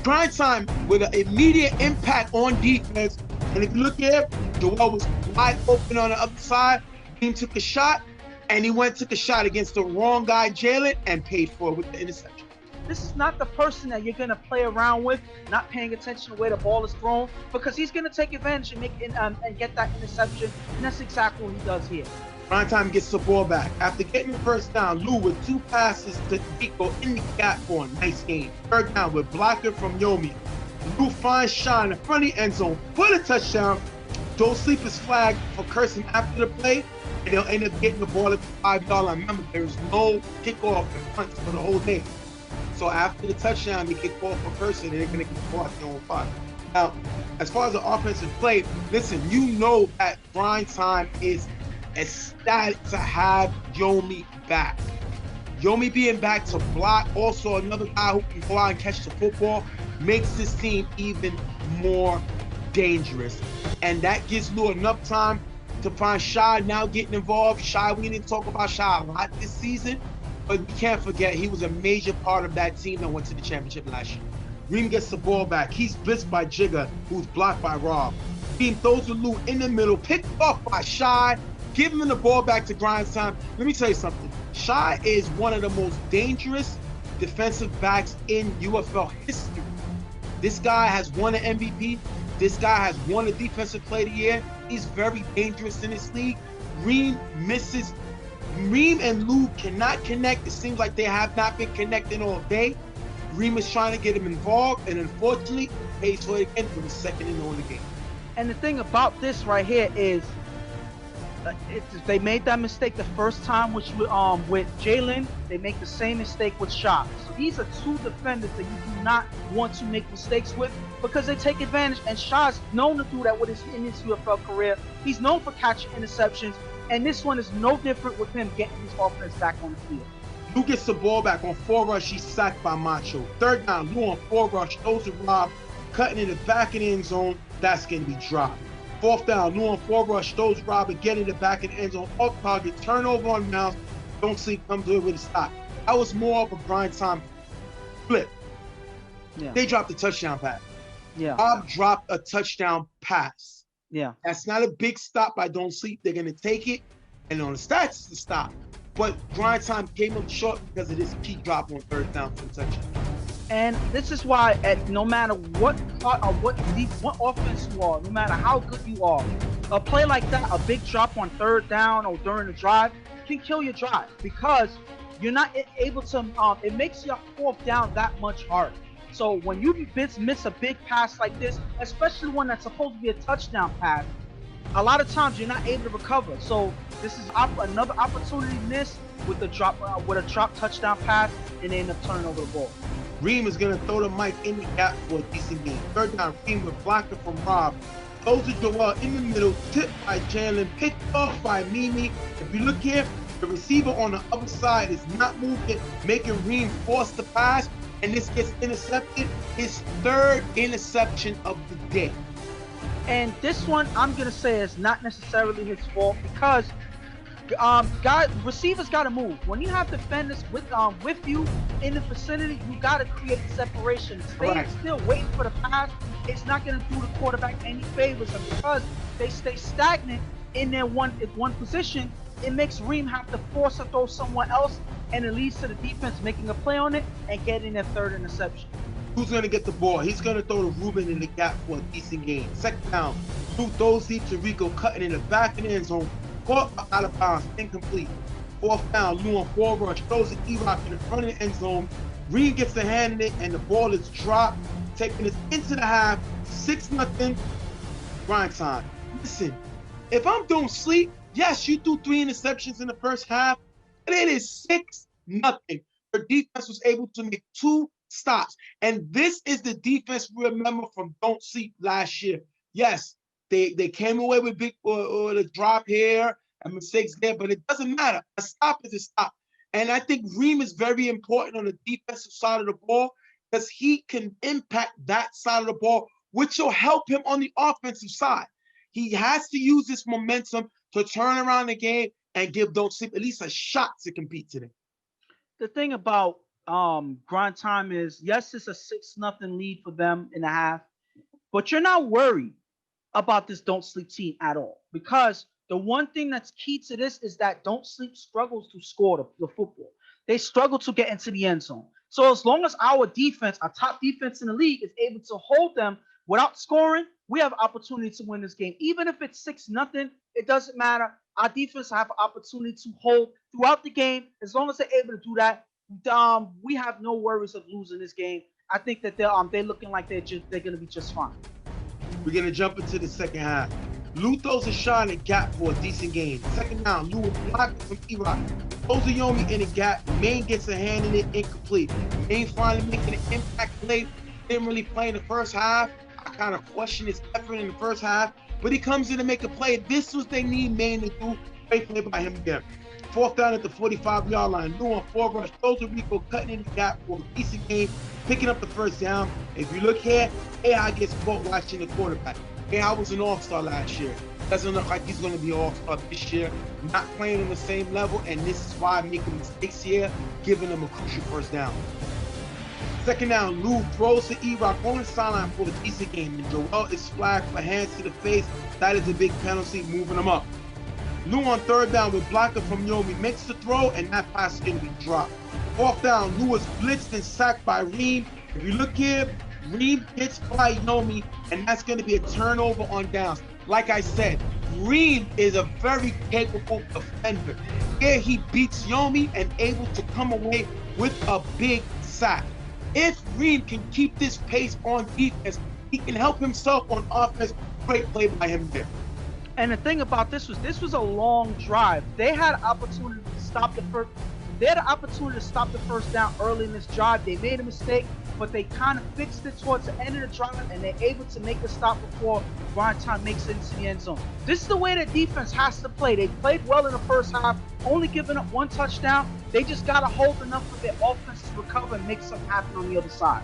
Grind time with an immediate impact on defense. And if you look here, Joel was wide open on the other side. Reem took a shot, and he took a shot against the wrong guy, Jalen, and paid for it with the interception. This is not the person that you're going to play around with, not paying attention to where the ball is thrown, because he's going to take advantage and get that interception, and that's exactly what he does here. Grind time gets the ball back. After getting the first down, Lou with 2 passes to Nico in the gap for a nice game. Third down with blocker from Yomi. Lou finds Sean in the front of the end zone for the touchdown. Don't Sleep is flagged for cursing after the play, and they'll end up getting the ball at the 5-yard line. Remember, there's no kickoff and punch for the whole day. So after the touchdown, they get called for cursing, and they're going to get the ball at their own 5. Now, as far as the offensive play, listen, that Grind time is ecstatic to have Yomi back. Yomi being back to block, also another guy who can go out and catch the football, makes this team even more dangerous. And that gives Lou enough time to find Shy now getting involved. Shy, we didn't talk about Shy a lot this season, but we can't forget he was a major part of that team that went to the championship last year. Reem gets the ball back. He's blitzed by Jigga, who's blocked by Rob. Reem throws to Lou in the middle, picked off by Shy, giving him the ball back to Grind time. Let me tell you something. Shy is one of the most dangerous defensive backs in UFL history. This guy has won an MVP. This guy has won a Defensive Player of the Year. He's very dangerous in this league. Reem misses. Reem and Lou cannot connect. It seems like they have not been connecting all day. Reem is trying to get him involved, and unfortunately, pays for it again for the second and only game. And the thing about this right here is, they made that mistake the first time, which with Jalen, they make the same mistake with Shop. So these are two defenders that you do not want to make mistakes with because they take advantage. And Shaw's known to do that in his UFL career. He's known for catching interceptions, and this one is no different with him getting his offense back on the field. Lou gets the ball back on 4 rush. He's sacked by Macho. 3rd down, Lou on 4 rush. Throws to Rob, cutting in the back of the end zone. That's going to be dropped. 4th down, Lou on 4 rush. Throws Rob again in the back of the end zone. Off target, turnover on Mouse. Don't Sleep comes away with a stop. That was more of a grind time flip. Yeah. They dropped a touchdown pass. Yeah. Rob dropped a touchdown pass. Yeah. That's not a big stop by Don't Sleep. They're going to take it, and on the stats, it's a stop. But grind time came up short because of this key drop on 3rd down for the touchdown. And this is why, no matter what part or what offense you are, no matter how good you are, a play like that, a big drop on 3rd down or during the drive, can kill your drive because you're not able to. It makes your 4th down that much harder. So when you miss a big pass like this, especially one that's supposed to be a touchdown pass, a lot of times you're not able to recover. So this is another opportunity missed with a drop touchdown pass, and they end up turning over the ball. Reem is going to throw the mic in the gap for a decent game. 3rd down, Reem with blocker from Rob. Throws to Joel in the middle, tipped by Jalen, picked off by Mimi. If you look here, the receiver on the other side is not moving, making Reem force the pass, and this gets intercepted. His 3rd interception of the day. And this one, I'm gonna say, is not necessarily his fault because receivers gotta move. When you have defenders with you in the vicinity, you gotta create separation. Staying still, waiting for the pass, it's not gonna do the quarterback any favors. And because they stay stagnant in their one position, it makes Reem have to force a throw somewhere else, and it leads to the defense making a play on it and getting their 3rd interception. Who's going to get the ball? He's going to throw to Ruben in the gap for a decent game. 2nd down, Lou throws deep to Rico, cutting in the back of the end zone. Caught out of bounds, incomplete. 4th down, Lou on 4 rush, throws to E-Rock in the front of the end zone. Reed gets the hand in it, and the ball is dropped, taking us into the half. 6-0, grind time. Listen, if I'm Don't Sleep, yes, you threw 3 interceptions in the first half, but it is 6-0. Your defense was able to make 2 stops. And this is the defense we remember from Don't Sleep last year. Yes, they came away with big the drop here and mistakes there, but it doesn't matter. A stop is a stop. And I think Reem is very important on the defensive side of the ball because he can impact that side of the ball, which will help him on the offensive side. He has to use this momentum to turn around the game and give Don't Sleep at least a shot to compete today. The thing about grind time is, yes, it's a 6-0 lead for them in the half, but you're not worried about this Don't Sleep team at all because the one thing that's key to this is that Don't Sleep struggles to score the football. They struggle to get into the end zone. So as long as our defense, our top defense in the league, is able to hold them without scoring, we have opportunity to win this game. Even if it's 6-0, it doesn't matter. Our defense have an opportunity to hold throughout the game. As long as they're able to do that, we have no worries of losing this game. I think that they're looking like they're going to be just fine. We're going to jump into the second half. Lou throws a shot in the gap for a decent game. 2nd down, Lou will block it from E-Rock. Throws a Yomi in the gap. Maine gets a hand in it, incomplete. Maine finally making an impact play. Didn't really play in the first half. I kind of question his effort in the first half, but he comes in to make a play. This was they need Maine to do. Great play by him there. 4th down at the 45-yard line. Lou on 4 rush. Throws to Rico, cutting in the gap for a decent game, picking up the 1st down. If you look here, AI gets caught watching the quarterback. AI was an all-star last year. Doesn't look like he's going to be an all-star this year. Not playing on the same level, and this is why I'm making mistakes here, giving them a crucial 1st down. 2nd down, Lou throws to E-Rock on the sideline for a decent game, and Joel is flagged for hands to the face. That is a big penalty, moving him up. Lou on 3rd down with blocker from Yomi makes the throw, and that pass is going to be dropped. 4th down, Lou is blitzed and sacked by Reem. If you look here, Reem gets by Yomi, and that's going to be a turnover on downs. Like I said, Reem is a very capable defender. Here he beats Yomi and able to come away with a big sack. If Reem can keep this pace on defense, he can help himself on offense. Great play by him there. And the thing about this was a long drive. They had an opportunity to stop the first. They had an opportunity to stop the 1st down early in this drive. They made a mistake. but they kind of fixed it towards the end of the drive, and they're able to make a stop before grind time makes it into the end zone. This is the way that defense has to play. They played well in the first half, only giving up 1 touchdown. They just got to hold enough of their offense to recover and make something happen on the other side.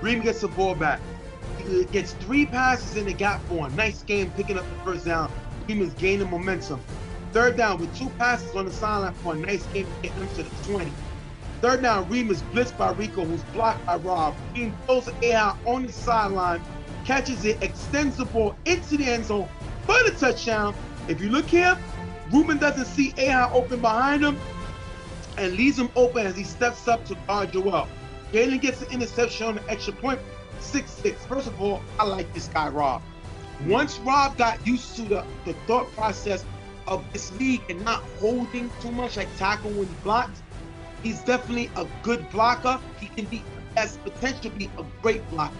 Reem gets the ball back. He gets 3 passes in the gap for a nice game, picking up the first down. Reem is gaining momentum. Third down with 2 passes on the sideline for a nice game, getting them to the 20. Third down, Reem is blitzed by Rico, who's blocked by Rob. Reem throws the A-Hot on the sideline, catches it, extends the ball into the end zone for the touchdown. If you look here, Ruben doesn't see A-Hot open behind him and leaves him open as he steps up to guard Joel. Galen gets an interception on the extra point, 6-6. First of all, I like this guy, Rob. Once Rob got used to the thought process of this league and not holding too much, like tackle when he blocks, he's definitely a good blocker. He can be, has potential to be a great blocker,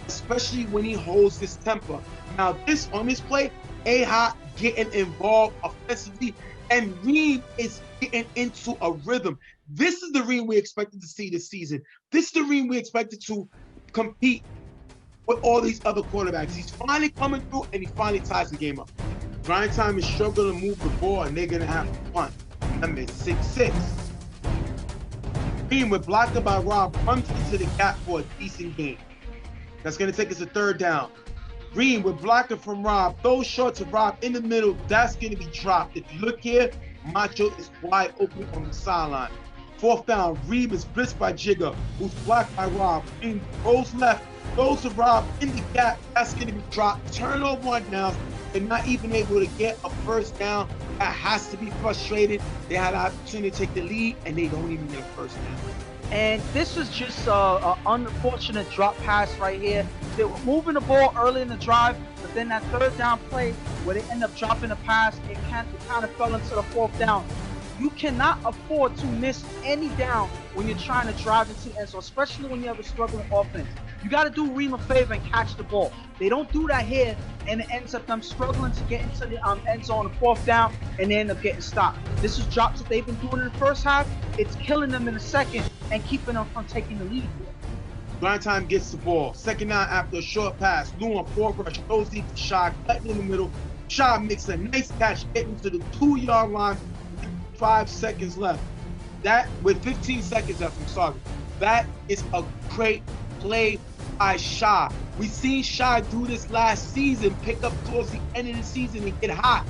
especially when he holds his temper. Now, on this play, A-Hot getting involved offensively, and Reem is getting into a rhythm. This is the Reem we expected to see this season. This is the Reem we expected to compete with all these other quarterbacks. He's finally coming through, and he finally ties the game up. Grind time is struggling to move the ball, and they're going to have to punt. Remember, it's 6-6. Reem, with blocked by Rob, runs into the gap for a decent game. That's going to take us to third down. Reem, with blocking from Rob, throws short to Rob in the middle. That's going to be dropped. If you look here, Macho is wide open on the sideline. Fourth down, Reem is blitzed by Jigga, who's blocked by Rob. Reem goes left, goes to Rob in the gap. That's going to be dropped. Turnover on downs. They're not even able to get a first down. That has to be frustrated. They had an opportunity to take the lead, and they don't even get a first down. And this was just an unfortunate drop pass right here. They were moving the ball early in the drive, but then that third down play where they end up dropping the pass, it kind of fell into the fourth down. You cannot afford to miss any down when you're trying to drive into the end zone, especially when you have a struggling offense. You got to do Reem a favor and catch the ball. They don't do that here, and it ends up them struggling to get into the end zone on the fourth down, and they end up getting stopped. This is drops that they've been doing in the first half. It's killing them in the second and keeping them from taking the lead here. Grind time gets the ball. Second down after a short pass. Lou on 4 rush, goes deep to Shaw, cutting in the middle. Shaw makes a nice catch, getting to the 2-yard line. 5 seconds left. That with 15 seconds left, I'm sorry. That is a great play by Shaw. We seen Shaw do this last season, pick up towards the end of the season and get hot.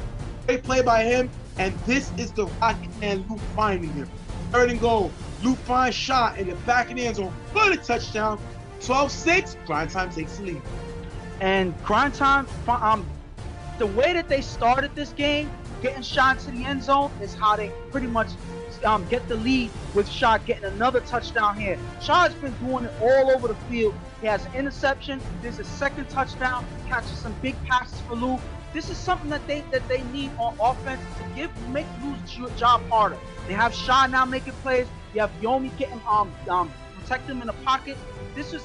Great play by him, and this is the Rocket Man Luke finding him. Third and goal. Luke finds Shaw in the back of the end zone for the touchdown. 12-6. Grind time takes the lead. And grind time, the way that they started this game, getting Shaw into the end zone, is how they pretty much get the lead, with Shaw getting another touchdown here. Shaw has been doing it all over the field. He has an interception. There's a second touchdown. Catches some big passes for Lou. This is something that they need on offense to make Lou's job harder. They have Shaw now making plays. You have Yomi getting protect him in the pocket. This is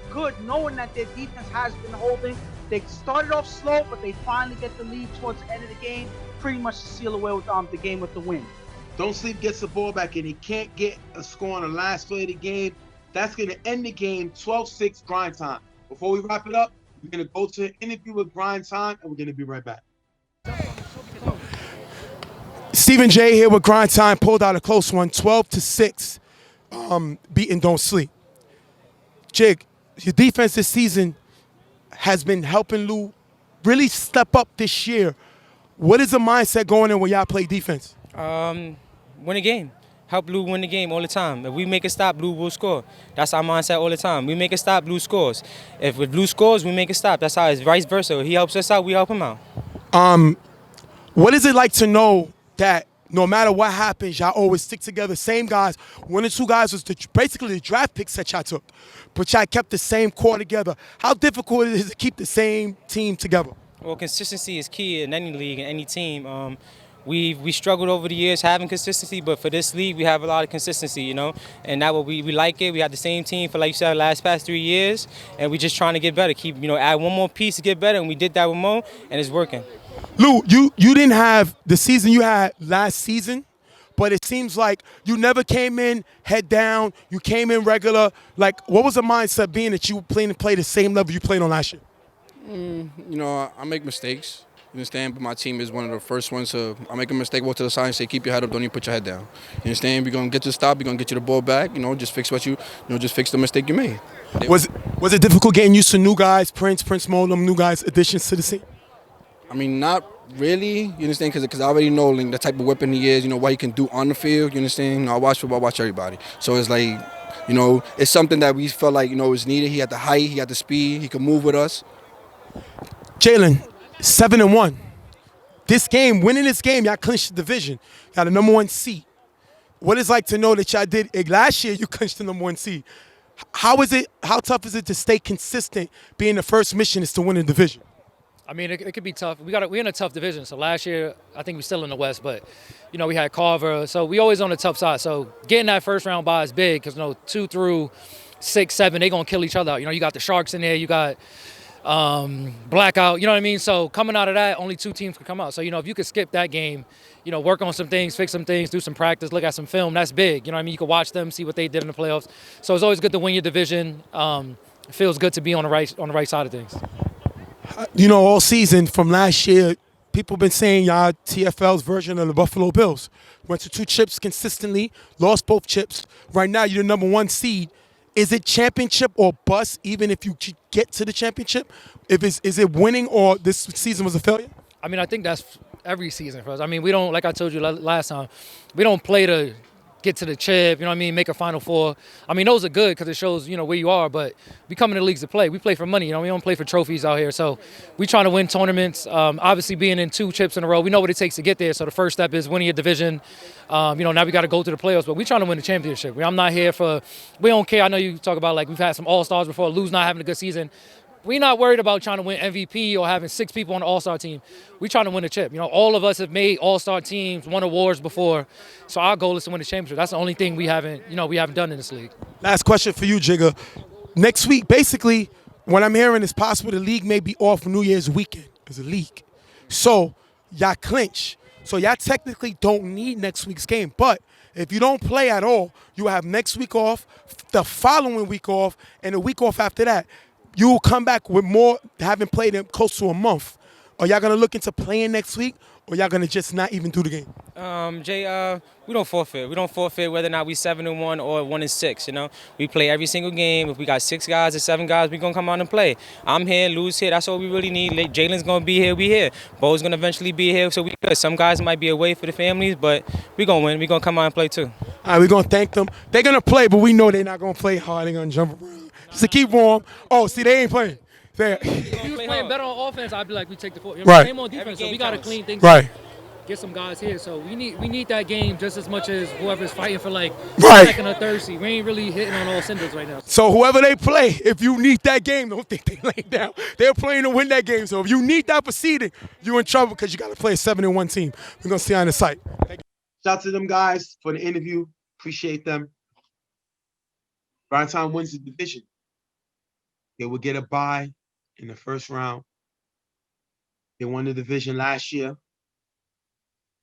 good, knowing that their defense has been holding. They started off slow, but they finally get the lead towards the end of the game, pretty much to seal away with the game with the win. Don't Sleep gets the ball back, and he can't get a score on the last play of the game. That's going to end the game 12-6 grind time. Before we wrap it up, we're going to go to an interview with grind time, and we're going to be right back. Stephen J here with Grind Time, pulled out a close one, 12-6, beating Don't Sleep. Jig, your defense this season has been helping Lou really step up this year. What is the mindset going in when y'all play defense? Win a game. Help Lou win the game all the time. If we make a stop, Lou will score. That's our mindset all the time. We make a stop, Lou scores. If Lou scores, we make a stop. That's how it's vice versa. He helps us out, we help him out. What is it like to know that no matter what happens, y'all always stick together? Same guys. One or two guys was basically the draft picks that y'all took, but y'all kept the same core together. How difficult it is to keep the same team together? Well, consistency is key in any league, in any team. We struggled over the years having consistency, but for this league, we have a lot of consistency, you know, and that what we like it. We had the same team for, like you said, past 3 years, and we're just trying to get better. Add one more piece to get better, and we did that with Mo, and it's working. Lou, you didn't have the season you had last season, but it seems like you never came in head down. You came in regular. Like, what was the mindset being that you were playing to play the same level you played on last year? You know, I make mistakes. You understand? But my team is one of the first ones to. I make a mistake, walk to the side and say, keep your head up, don't even put your head down. You understand? We're gonna get you to stop. We're gonna get you the ball back. You know, just fix just fix the mistake you made. Was it difficult getting used to new guys, Prince Mo, them new guys, additions to the team? I mean, not really. You understand? Because I already know like, the type of weapon he is. You know what he can do on the field. You understand? You know, I watch football, I watch everybody. So it's like, you know, it's something that we felt like was needed. He had the height, he had the speed, he could move with us. Jalen, 7-1. Winning this game, y'all clinched the division. Got a number 1 seed. What it's like to know that y'all did last year? You clinched the number 1 seed. How tough is it to stay consistent? Being the first mission is to win a division. I mean, it could be tough. We're in a tough division. So last year, I think we're still in the West, but we had Carver. So we always on the tough side. So getting that first round bye is big because 2 through 6, 7, they gonna kill each other out. You got the Sharks in there. You got Blackout. You know what I mean? So coming out of that, only 2 teams could come out. So if you could skip that game, work on some things, fix some things, do some practice, look at some film. That's big. You know what I mean? You can watch them, see what they did in the playoffs. So it's always good to win your division. It feels good to be on the right side of things. All season from last year, people been saying y'all TFL's version of the Buffalo Bills. Went to 2 chips consistently, lost both chips. Right now, you're the number 1 seed. Is it championship or bust, even if you get to the championship? Is it winning or this season was a failure? I mean, I think that's every season for us. I mean, we don't, like I told you last time, we don't play to get to the chip, make a Final Four. I mean, those are good because it shows, where you are, but we come in the leagues to play. We play for money, we don't play for trophies out here. So we trying to win tournaments. Obviously, being in 2 chips in a row, we know what it takes to get there. So the first step is winning a division. Now we got to go to the playoffs, but we trying to win the championship. I'm not here we don't care. I know you talk about, we've had some All-Stars before, lose not having a good season. We're not worried about trying to win MVP or having 6 people on the All-Star team. We're trying to win a chip. All of us have made All-Star teams, won awards before. So our goal is to win the championship. That's the only thing we haven't done in this league. Last question for you, Jigga. Next week, basically, what I'm hearing is possible the league may be off New Year's weekend as a league. So y'all clinch. So y'all technically don't need next week's game. But if you don't play at all, you have next week off, the following week off, and a week off after that. You will come back with more, having played in close to a month. Are y'all going to look into playing next week, or y'all going to just not even do the game? Jay, we don't forfeit. We don't forfeit whether or not we 7-1 or 1-6, We play every single game. If we got 6 guys or 7 guys, we're going to come out and play. I'm here, Lou's here. That's all we really need. Jalen's going to be here. We here. Bo's going to eventually be here, so we good. Some guys might be away for the families, but we're going to win. We're going to come out and play too. All right, we're going to thank them. They're going to play, but we know they're not going to play hard. They're going to jump around. Just to keep warm. Oh, see, they ain't playing. If you was playing better on offense, I'd be like, we take the 4. Right. Same on defense, so we got to clean things up. Right. Get some guys here. So we need that game just as much as whoever's fighting for right. second or third seed. We ain't really hitting on all cylinders right now. So whoever they play, if you need that game, don't think they lay down. They're playing to win that game. So if you need that proceeding, you're in trouble because you got to play a 7-1 team. We're going to see you on the site. Thank you. Shout out to them guys for the interview. Appreciate them. Time wins the division. They will get a bye in the first round. They won the division last year.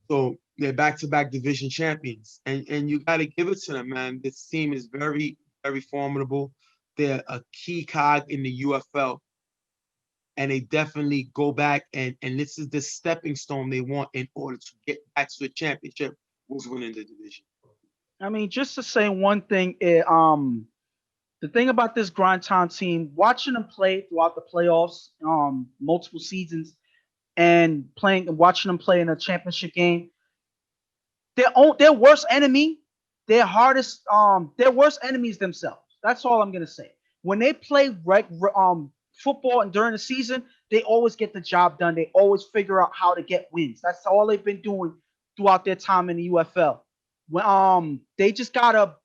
So they're back-to-back division champions. And you got to give it to them, man. This team is very, very formidable. They're a key cog in the UFL. And they definitely go back, and this is the stepping stone they want in order to get back to the championship, was winning the division. I mean, just to say one thing, the thing about this Grind Time team, watching them play throughout the playoffs, multiple seasons, and watching them play in a championship game, their worst enemy, their worst enemies themselves. That's all I'm gonna say. When they play football and during the season, they always get the job done. They always figure out how to get wins. That's all they've been doing throughout their time in the UFL. When they just gotta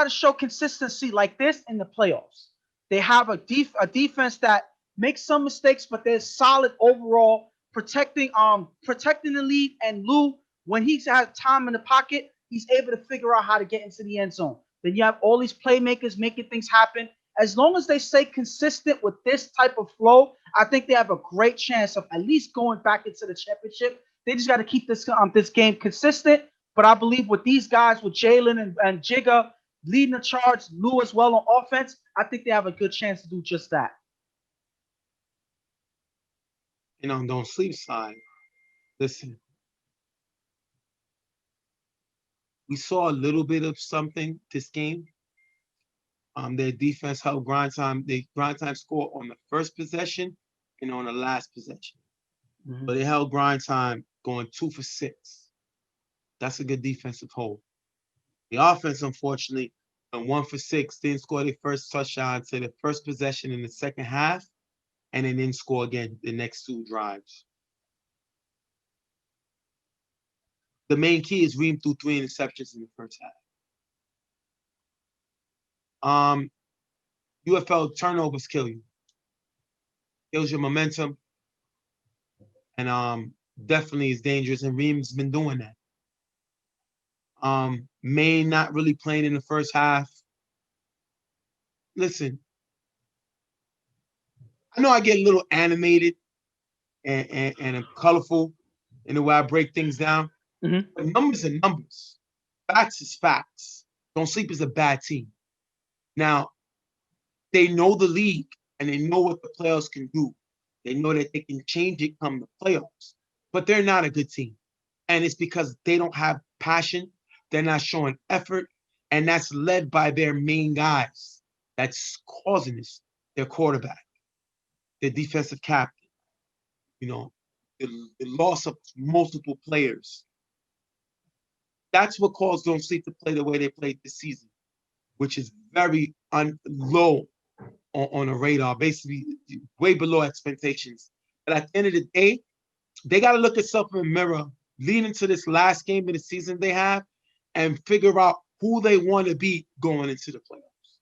show consistency like this in the playoffs. They have a defense that makes some mistakes, but they're solid overall, protecting the lead. And Lou, when he's had time in the pocket, he's able to figure out how to get into the end zone. Then you have all these playmakers making things happen. As long as they stay consistent with this type of flow, I think they have a great chance of at least going back into the championship. They just got to keep this game consistent. But I believe with these guys, with Jalen and Jigga leading the charge, Lou as well on offense, I think they have a good chance to do just that. On Don't Sleep side, listen, we saw a little bit of something this game. Their defense held grind time. They grind time score on the first possession and on the last possession. Mm-hmm. But they held grind time going 2 for 6. That's a good defensive hold. The offense, unfortunately, went 1 for 6, didn't score their first touchdown to the first possession in the second half, and then didn't score again the next 2 drives. The main key is Reem threw 3 interceptions in the first half. UFL turnovers kill you. Kills your momentum. And definitely is dangerous. And Reem's been doing that. Maine not really playing in the first half. Listen, I know I get a little animated and colorful in the way I break things down. Mm-hmm. But numbers are numbers. Facts is facts. Don't Sleep is a bad team. Now, they know the league and they know what the playoffs can do. They know that they can change it come the playoffs. But they're not a good team. And it's because they don't have passion. They're not showing effort. And that's led by their main guys. That's causing this. Their quarterback, their defensive captain, the loss of multiple players. That's what caused Don't Sleep to play the way they played this season, which is very low on the radar, basically way below expectations. But at the end of the day, they got to look at itself in the mirror leading into this last game of the season they have and figure out who they want to be going into the playoffs.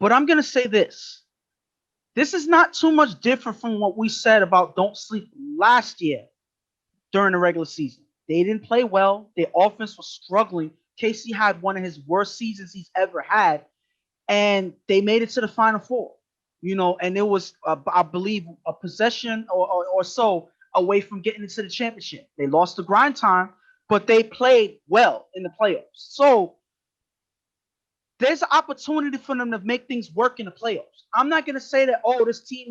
But I'm going to say this. This is not too much different from what we said about Don't Sleep last year during the regular season. They didn't play well. Their offense was struggling. Casey had one of his worst seasons he's ever had, and they made it to the Final Four. And it was, I believe, a possession or so away from getting into the championship. They lost the grind time, but they played well in the playoffs. So there's an opportunity for them to make things work in the playoffs. I'm not going to say that, this team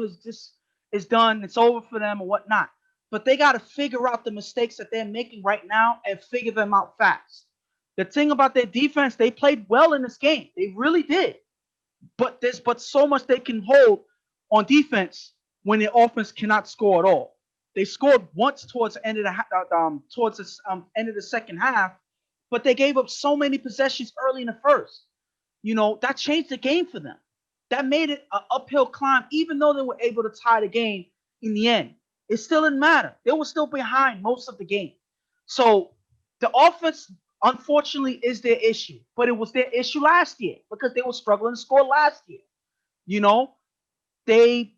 is done, it's over for them or whatnot. But they got to figure out the mistakes that they're making right now and figure them out fast. The thing about their defense, they played well in this game. They really did. But there's so much they can hold on defense when their offense cannot score at all. They scored once towards the end of the end of the second half, but they gave up so many possessions early in the first. That changed the game for them. That made it an uphill climb, even though they were able to tie the game in the end. It still didn't matter. They were still behind most of the game. So the offense, unfortunately, is their issue. But it was their issue last year because they were struggling to score last year. They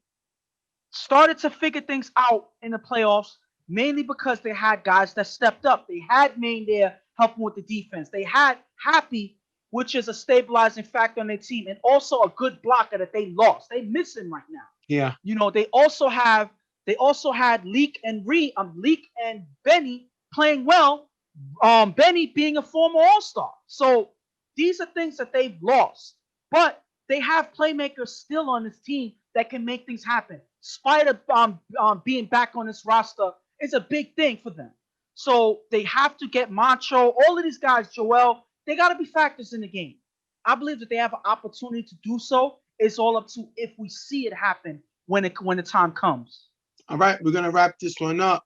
started to figure things out in the playoffs, mainly because they had guys that stepped up. They had Maine there helping with the defense. They had Happy, which is a stabilizing factor on their team, and also a good blocker that they lost. They miss him right now. Yeah. They also had Leak and Benny playing well. Benny being a former All-Star. So these are things that they've lost. But they have playmakers still on this team that can make things happen. Spider being back on this roster is a big thing for them. So they have to get Macho, all of these guys, Joel, they got to be factors in the game. I believe that they have an opportunity to do so. It's all up to if we see it happen when the time comes. All right, we're going to wrap this one up.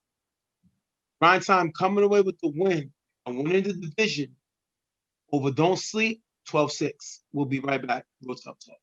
Grind Time coming away with the win and winning the division over Don't Sleep, 12-6. We'll be right back. Real Tough Talk.